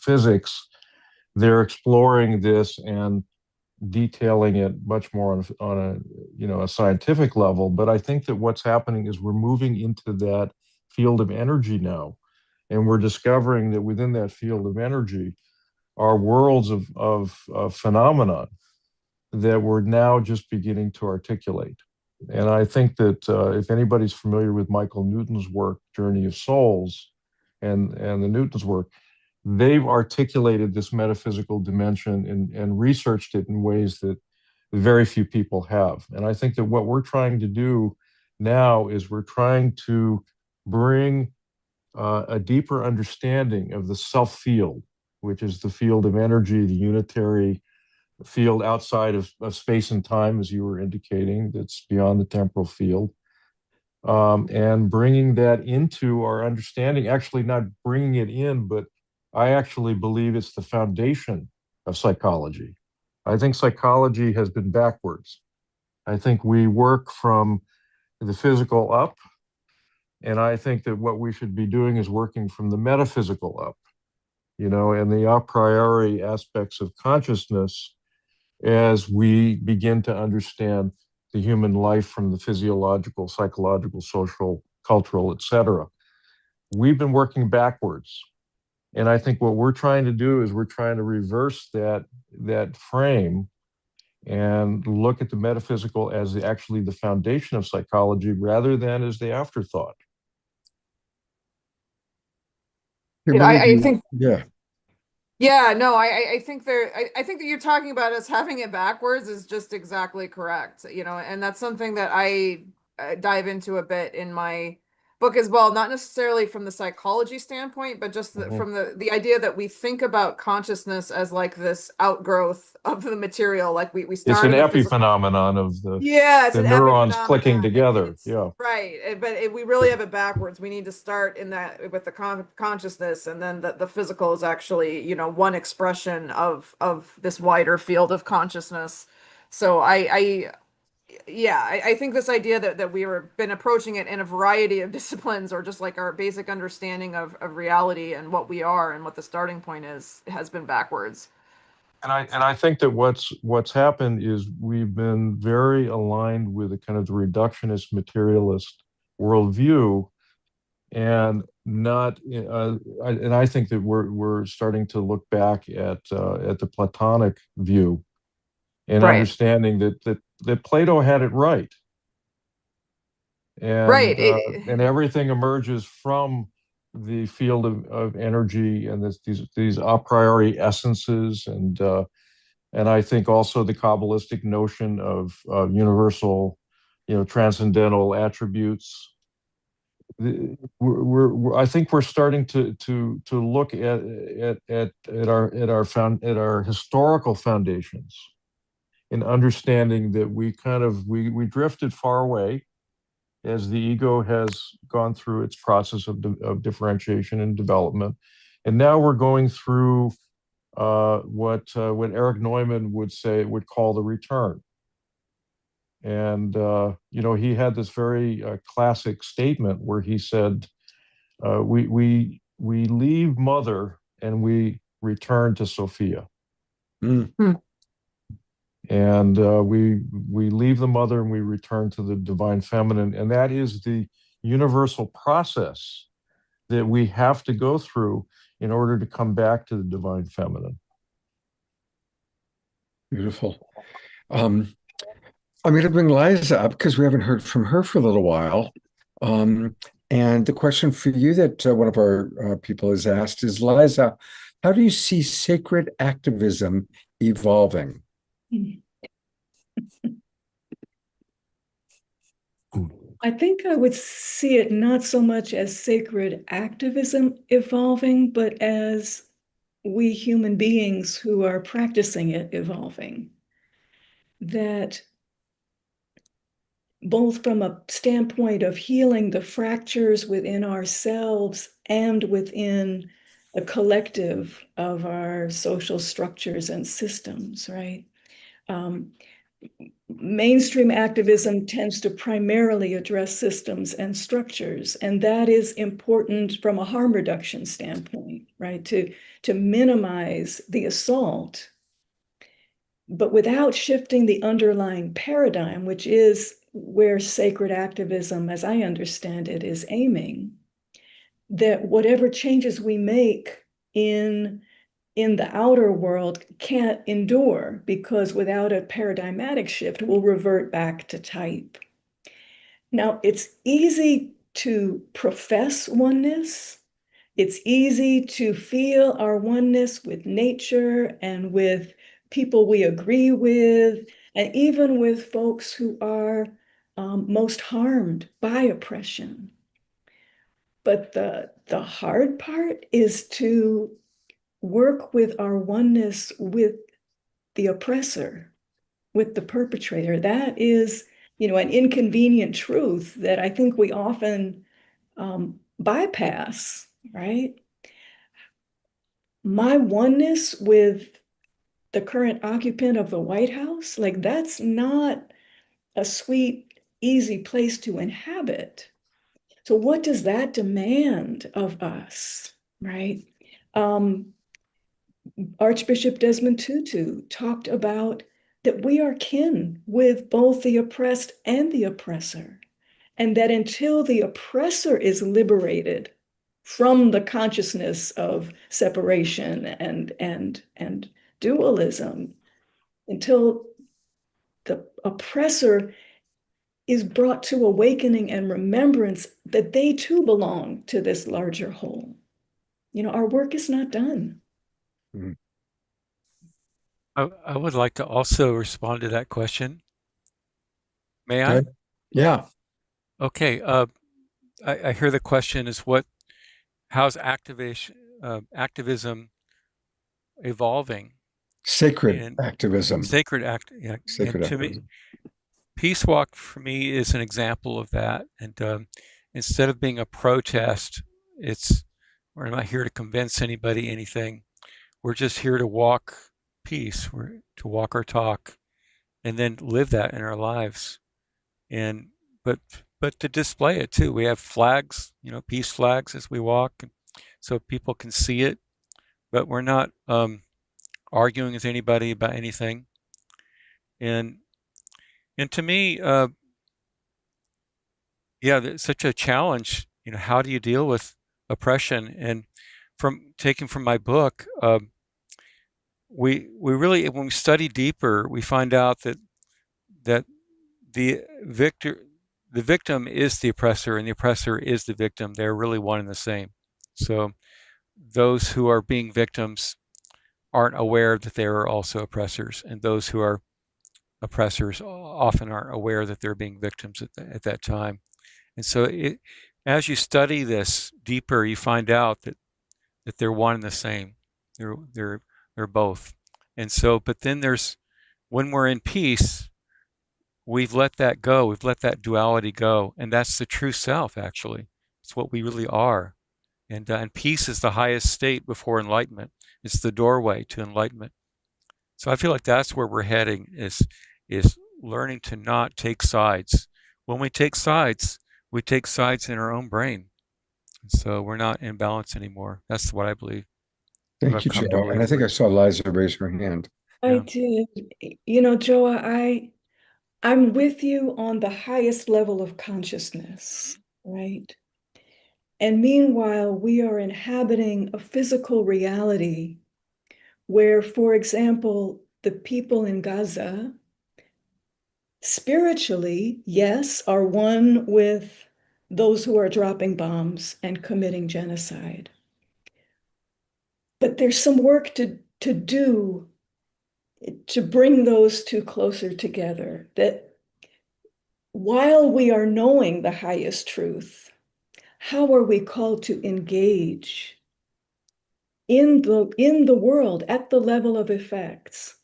physics, they're exploring this and detailing it much more on a scientific level. But I think that what's happening is we're moving into that field of energy now, and we're discovering that within that field of energy are worlds of phenomena that we're now just beginning to articulate. And I think that if anybody's familiar with Michael Newton's work, Journey of Souls, and the Newton's work, they've articulated this metaphysical dimension and researched it in ways that very few people have. And I think that what we're trying to do now is we're trying to bring a deeper understanding of the self field, which is the field of energy, the unitary field outside of space and time, as you were indicating, that's beyond the temporal field. And bringing that into our understanding, actually not bringing it in, but I actually believe it's the foundation of psychology. I think psychology has been backwards. I think we work from the physical up, and I think that what we should be doing is working from the metaphysical up, and the a priori aspects of consciousness as we begin to understand the human life from the physiological, psychological, social, cultural, etc. We've been working backwards. And I think what we're trying to do is we're trying to reverse that frame and look at the metaphysical as actually the foundation of psychology rather than as the afterthought. I think Yeah. Yeah, no, I think I think that you're talking about us having it backwards is just exactly correct, and that's something that I dive into a bit in my book as well, not necessarily from the psychology standpoint, but just from the idea that we think about consciousness as like this outgrowth of the material, like we start It's an in the physical. epiphenomenon of the It's the an neurons epiphenomenon. clicking together. Yeah. Right. But we really have it backwards. We need to start in that with the consciousness, and then the physical is actually, one expression of this wider field of consciousness. So I think this idea that we were been approaching it in a variety of disciplines, or just like our basic understanding of reality and what we are and what the starting point is, has been backwards. And I think that what's happened is we've been very aligned with a kind of the reductionist materialist worldview, and not. And I think that we're starting to look back at the Platonic view, and Right. understanding that Plato had it right, and Right. and everything emerges from the field of energy and these a priori essences, and I think also the Kabbalistic notion of universal, transcendental attributes. I think we're starting to look at our historical foundations, in understanding that we drifted far away as the ego has gone through its process of differentiation and development. And now we're going through what Erich Neumann would call the return. And he had this very classic statement where he said, "We leave Mother and we return to Sophia." Mm. And we leave the Mother and we return to the Divine Feminine, and that is the universal process that we have to go through in order to come back to the Divine Feminine. Beautiful. I'm going to bring Liza up because we haven't heard from her for a little while. And the question for you that one of our people has asked is, Liza, how do you see sacred activism evolving? I think I would see it not so much as sacred activism evolving, but as we human beings who are practicing it evolving. That both from a standpoint of healing the fractures within ourselves and within the collective of our social structures and systems, right? Mainstream activism tends to primarily address systems and structures, and that is important from a harm reduction standpoint, right? To minimize the assault, but without shifting the underlying paradigm, which is where sacred activism, as I understand it, is aiming, that whatever changes we make in the outer world can't endure, because without a paradigmatic shift, we'll revert back to type. Now, it's easy to profess oneness. It's easy to feel our oneness with nature and with people we agree with, and even with folks who are most harmed by oppression. But the hard part is to work with our oneness with the oppressor, with the perpetrator. That is, an inconvenient truth that I think we often bypass, right? My oneness with the current occupant of the White House, like, that's not a sweet, easy place to inhabit. So what does that demand of us, right? Archbishop Desmond Tutu talked about that we are kin with both the oppressed and the oppressor, and that until the oppressor is liberated from the consciousness of separation and dualism, until the oppressor is brought to awakening and remembrance that they too belong to this larger whole, our work is not done. Mm. I would like to also respond to that question. May I? Okay. Yeah. Okay. I hear the question is how's activism evolving? Sacred activism. Sacred act. Yeah. Sacred And to me, activism. Peace Walk for me is an example of that. And instead of being a protest, we're not here to convince anybody anything. We're just here to walk peace. We're to walk our talk, and then live that in our lives. And but to display it too. We have flags, peace flags as we walk, so people can see it. But we're not arguing with anybody about anything. And to me, it's such a challenge. How do you deal with oppression? And taking from my book, we really, when we study deeper, we find out that the victim is the oppressor and the oppressor is the victim. They're really one and the same. So those who are being victims aren't aware that they are also oppressors, and those who are oppressors often aren't aware that they're being victims at that time. And so as you study this deeper, you find out that they're one and the same. They're both. And so, but then when we're in peace, we've let that go. We've let that duality go. And that's the true self, actually. It's what we really are. And peace is the highest state before enlightenment. It's the doorway to enlightenment. So I feel like that's where we're heading, is learning to not take sides. When we take sides in our own brain. So we're not in balance anymore. That's what I believe. What Thank I've you, come to Joe. And believe. I think I saw Liza raise her hand. I Yeah. did. Joa, I'm with you on the highest level of consciousness, right? And meanwhile, we are inhabiting a physical reality where, for example, the people in Gaza, spiritually, yes, are one with those who are dropping bombs and committing genocide. But there's some work to do to bring those two closer together. That while we are knowing the highest truth, how are we called to engage in the world at the level of effects?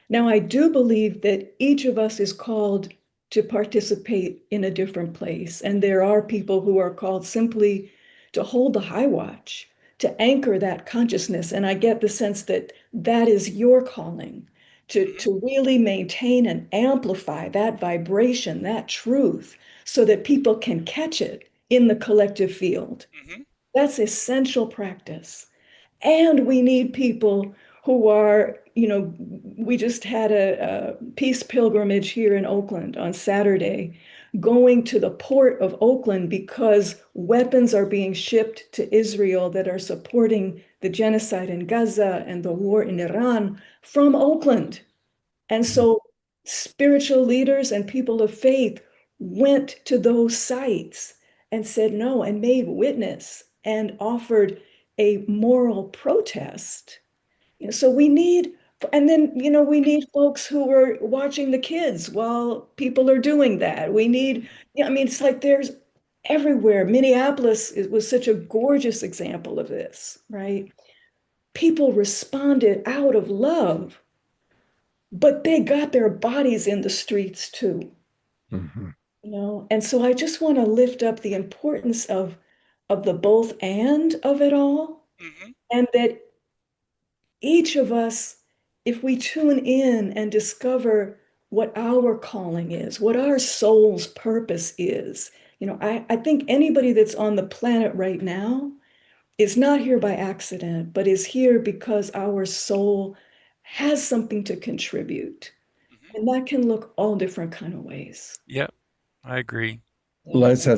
Now, I do believe that each of us is called to participate in a different place. And there are people who are called simply to hold the high watch, to anchor that consciousness. And I get the sense that that is your calling, to really maintain and amplify that vibration, that truth, so that people can catch it in the collective field. That's essential practice. And we need people who are, we just had a peace pilgrimage here in Oakland on Saturday, going to the port of Oakland because weapons are being shipped to Israel that are supporting the genocide in Gaza and the war in Iran from Oakland. And so spiritual leaders and people of faith went to those sites and said no and made witness and offered a moral protest. So we need, and then, we need folks who are watching the kids while people are doing that. We need, it's like there's everywhere. Minneapolis was such a gorgeous example of this, right? People responded out of love, but they got their bodies in the streets too. Mhm. And so I just want to lift up the importance of the both and of it all, and that each of us, if we tune in and discover what our calling is, what our soul's purpose is, I think anybody that's on the planet right now is not here by accident, but is here because our soul has something to contribute. And that can look all different kind of ways. Yep, I agree. Liza,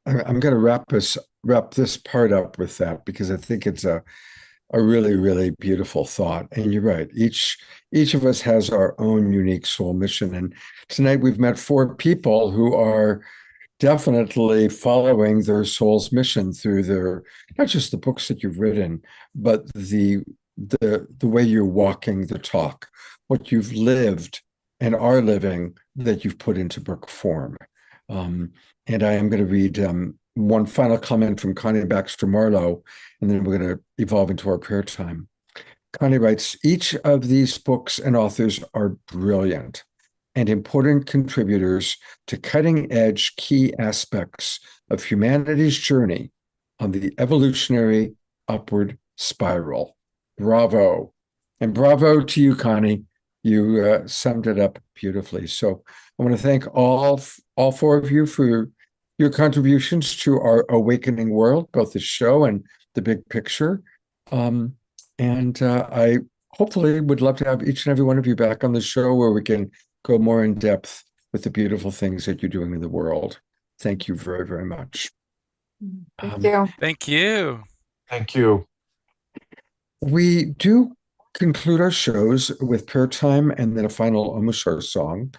I'm going to wrap this part up with that because I think it's a really, really beautiful thought. And you're right. Each of us has our own unique soul mission. And tonight we've met 4 people who are definitely following their soul's mission through not just the books that you've written, but the way you're walking the talk, what you've lived and are living that you've put into book form. And I am going to read one final comment from Connie Baxter Marlowe, and then we're going to evolve into our prayer time. Connie writes, each of these books and authors are brilliant and important contributors to cutting-edge key aspects of humanity's journey on the evolutionary upward spiral. Bravo. And bravo to you, Connie. You summed it up beautifully. So I want to thank all 4 of you for your contributions to our awakening world, both the show and the big picture. And I hopefully would love to have each and every one of you back on the show where we can go more in depth with the beautiful things that you're doing in the world. Thank you very, very much. Thank you. Thank you. Thank you. We do conclude our shows with prayer time and then a final Om Mushar song.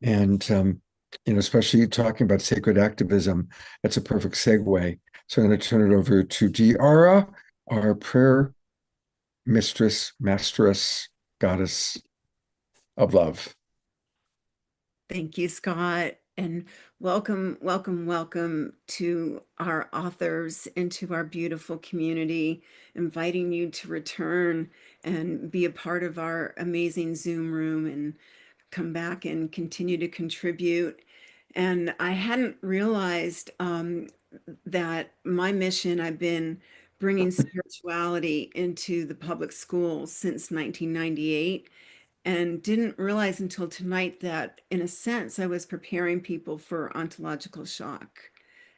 And, especially talking about sacred activism, that's a perfect segue. So I'm going to turn it over to Diara, our prayer masteress, goddess of love. Thank you, Scott, and welcome, welcome, welcome to our authors and to our beautiful community, inviting you to return and be a part of our amazing Zoom room and come back and continue to contribute. And I hadn't realized that my mission, I've been bringing spirituality into the public schools since 1998. and didn't realize until tonight that, in a sense, I was preparing people for ontological shock,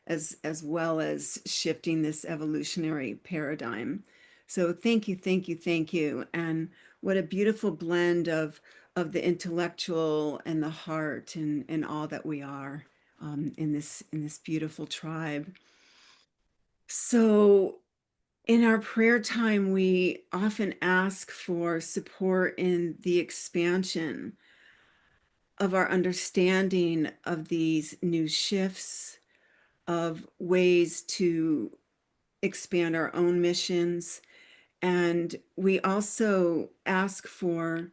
as well as shifting this evolutionary paradigm. So thank you, thank you, thank you. And what a beautiful blend of the intellectual and the heart and all that we are in this beautiful tribe. So in our prayer time, we often ask for support in the expansion of our understanding of these new shifts, of ways to expand our own missions. And we also ask for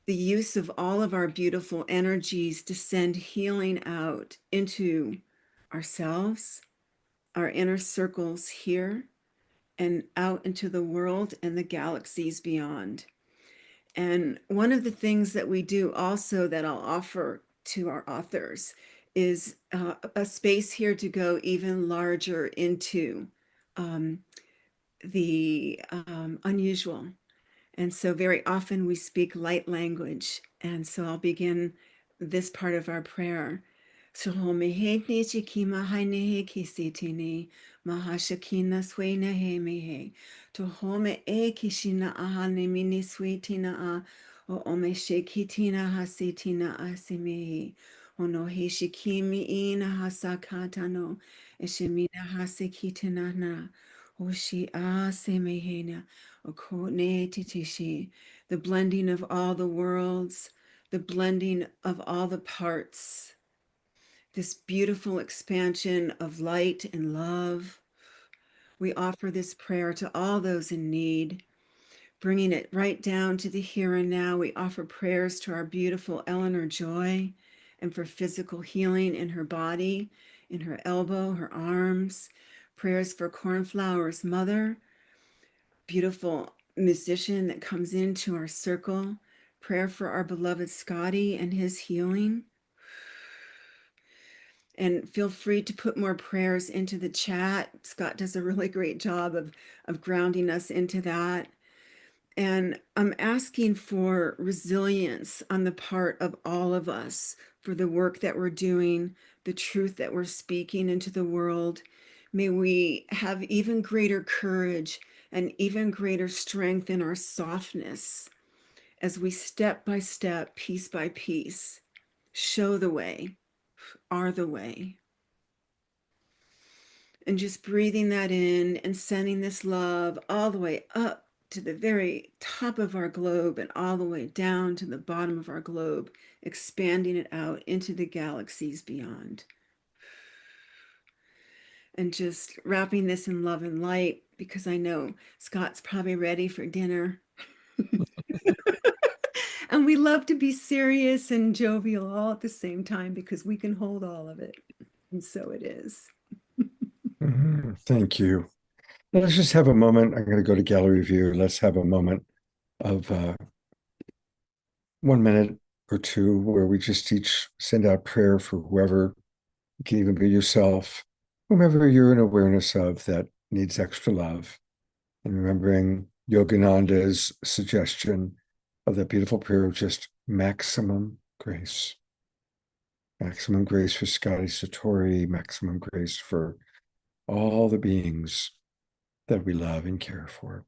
the use of all of our beautiful energies to send healing out into ourselves, our inner circles here, and out into the world and the galaxies beyond. And one of the things that we do also that I'll offer to our authors is a space here to go even larger into the unusual. And so very often we speak light language. And so I'll begin this part of our prayer. Mahashakina swena mehe to home e kishina ahane mini sweetina o ome shekitina hasitina asimehi ono heshikimi ina hasakatano eshemina hasekitina na oshi asemehena okone titishi, the blending of all the worlds, the blending of all the parts, this beautiful expansion of light and love. We offer this prayer to all those in need, bringing it right down to the here and now. We offer prayers to our beautiful Eleanor Joy and for physical healing in her body, in her elbow, her arms. Prayers for Cornflower's mother, beautiful musician that comes into our circle. Prayer for our beloved Scotty and his healing. And feel free to put more prayers into the chat. Scott does a really great job of grounding us into that. And I'm asking for resilience on the part of all of us for the work that we're doing, the truth that we're speaking into the world. May we have even greater courage and even greater strength in our softness as we step by step, piece by piece, show the way, are the way. And just breathing that in and sending this love all the way up to the very top of our globe and all the way down to the bottom of our globe, expanding it out into the galaxies beyond. And just wrapping this in love and light, because I know Scott's probably ready for dinner. And we love to be serious and jovial all at the same time because we can hold all of it. And so it is. Thank you. Let's just have a moment. I'm going to go to gallery view. Let's have a moment of 1 minute or two where we just each send out prayer for whoever. It can even be yourself, whomever you're in awareness of that needs extra love. And remembering Yogananda's suggestion of that beautiful prayer of just maximum grace. Maximum grace for Scotty Satori, maximum grace for all the beings that we love and care for.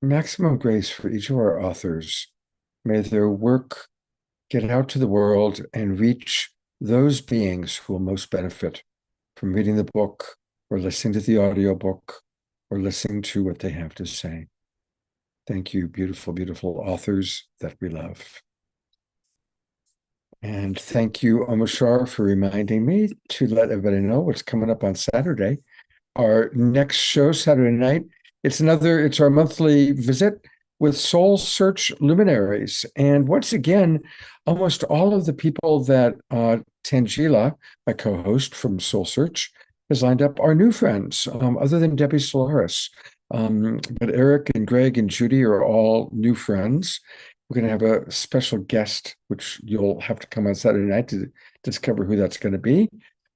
Maximum grace for each of our authors. May their work get out to the world and reach those beings who will most benefit from reading the book or listening to the audiobook or listening to what they have to say. Thank you, beautiful, beautiful authors that we love. And thank you, Omashar, for reminding me to let everybody know what's coming up on Saturday. Our next show, Saturday night, it's our monthly visit with Soul Search luminaries. And once again, almost all of the people that Tangela, my co-host from Soul Search, has lined up are new friends, other than Debbie Solaris. But Eric and Greg and Judy are all new friends. We're going to have a special guest, which you'll have to come on Saturday night to discover who that's going to be.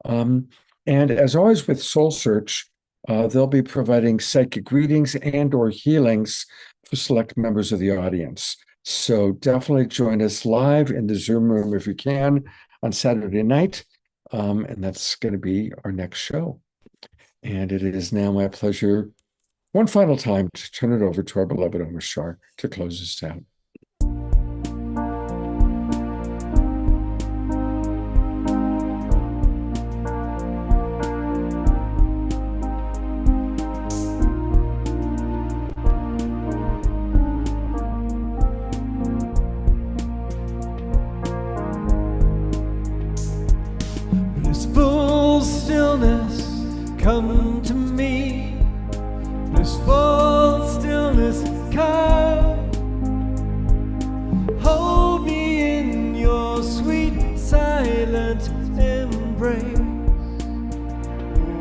And as always with Soul Search, they'll be providing psychic readings and/or healings for select members of the audience. So definitely join us live in the Zoom room if you can on Saturday night. And that's going to be our next show. And it is now my pleasure, one final time, to turn it over to our beloved Omar Shar to close us out. Blissful stillness, come to me. Blissful stillness, come. Hold me in your sweet silent embrace.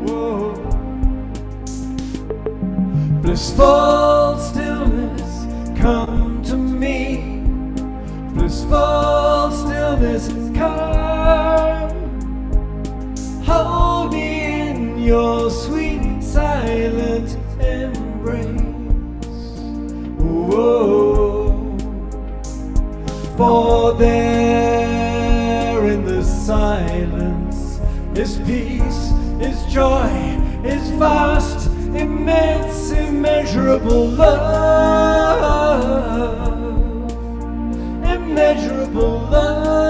Whoa. Blissful stillness, come to me. Blissful stillness, come. Hold me in your sweet silent embrace. Whoa. For there in the silence is peace, is joy, is vast, immense, immeasurable love. Immeasurable love.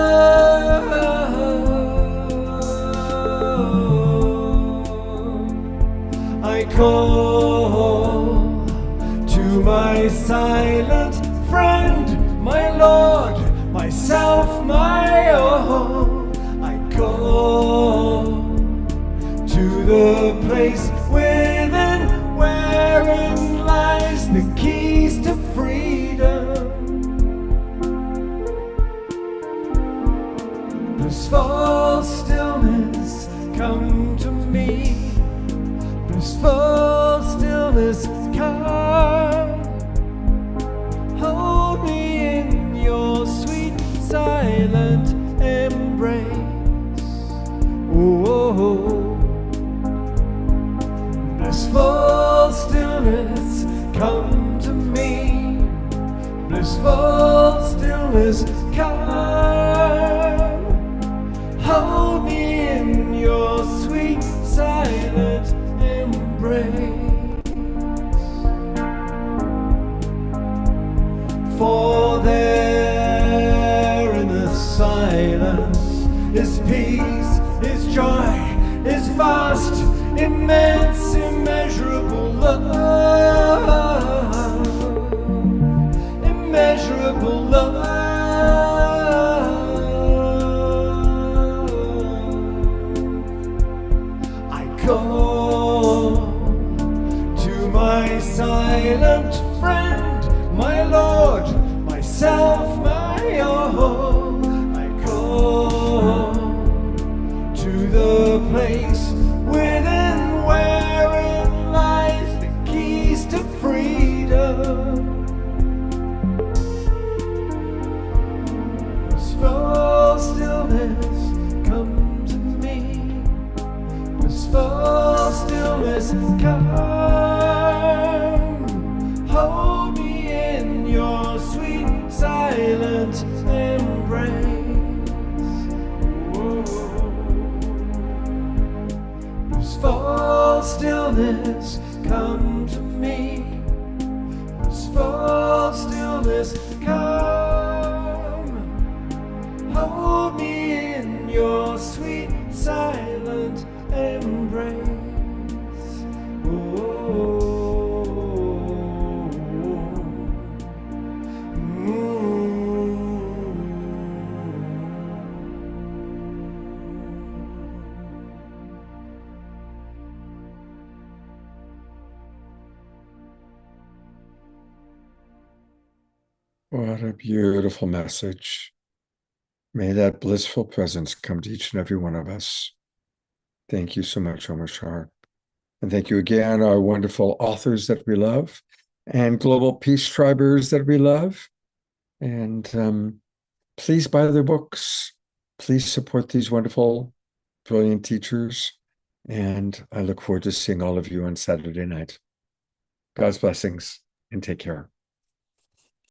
I call to my silent friend, my Lord, myself, my own. I call to the place within wherein lies the keys to freedom. Blissful stillness, come to me. Blissful stillness, come. Hold me in your sweet silent embrace. Whoa. Blissful stillness, come to me. Blissful stillness, come. Hold me in your sweet silent embrace. For there in the silence is peace, is joy, is vast, immense, immeasurable love. Immeasurable love. I call to my silent friend, my Lord, myself, my own. I call to the place within wherein lies the keys to freedom. Blissful stillness, come to me. Blissful stillness, come. Hold me in your sweet silent embrace. Whoa. Blissful stillness, come to me. Blissful stillness, come. Hold me in your sweet silent embrace. What a beautiful message. May that blissful presence come to each and every one of us. Thank you so much, Omar Shar. And thank you again, our wonderful authors that we love and global peace tribers that we love. And please buy their books. Please support these wonderful, brilliant teachers. And I look forward to seeing all of you on Saturday night. God's blessings and take care.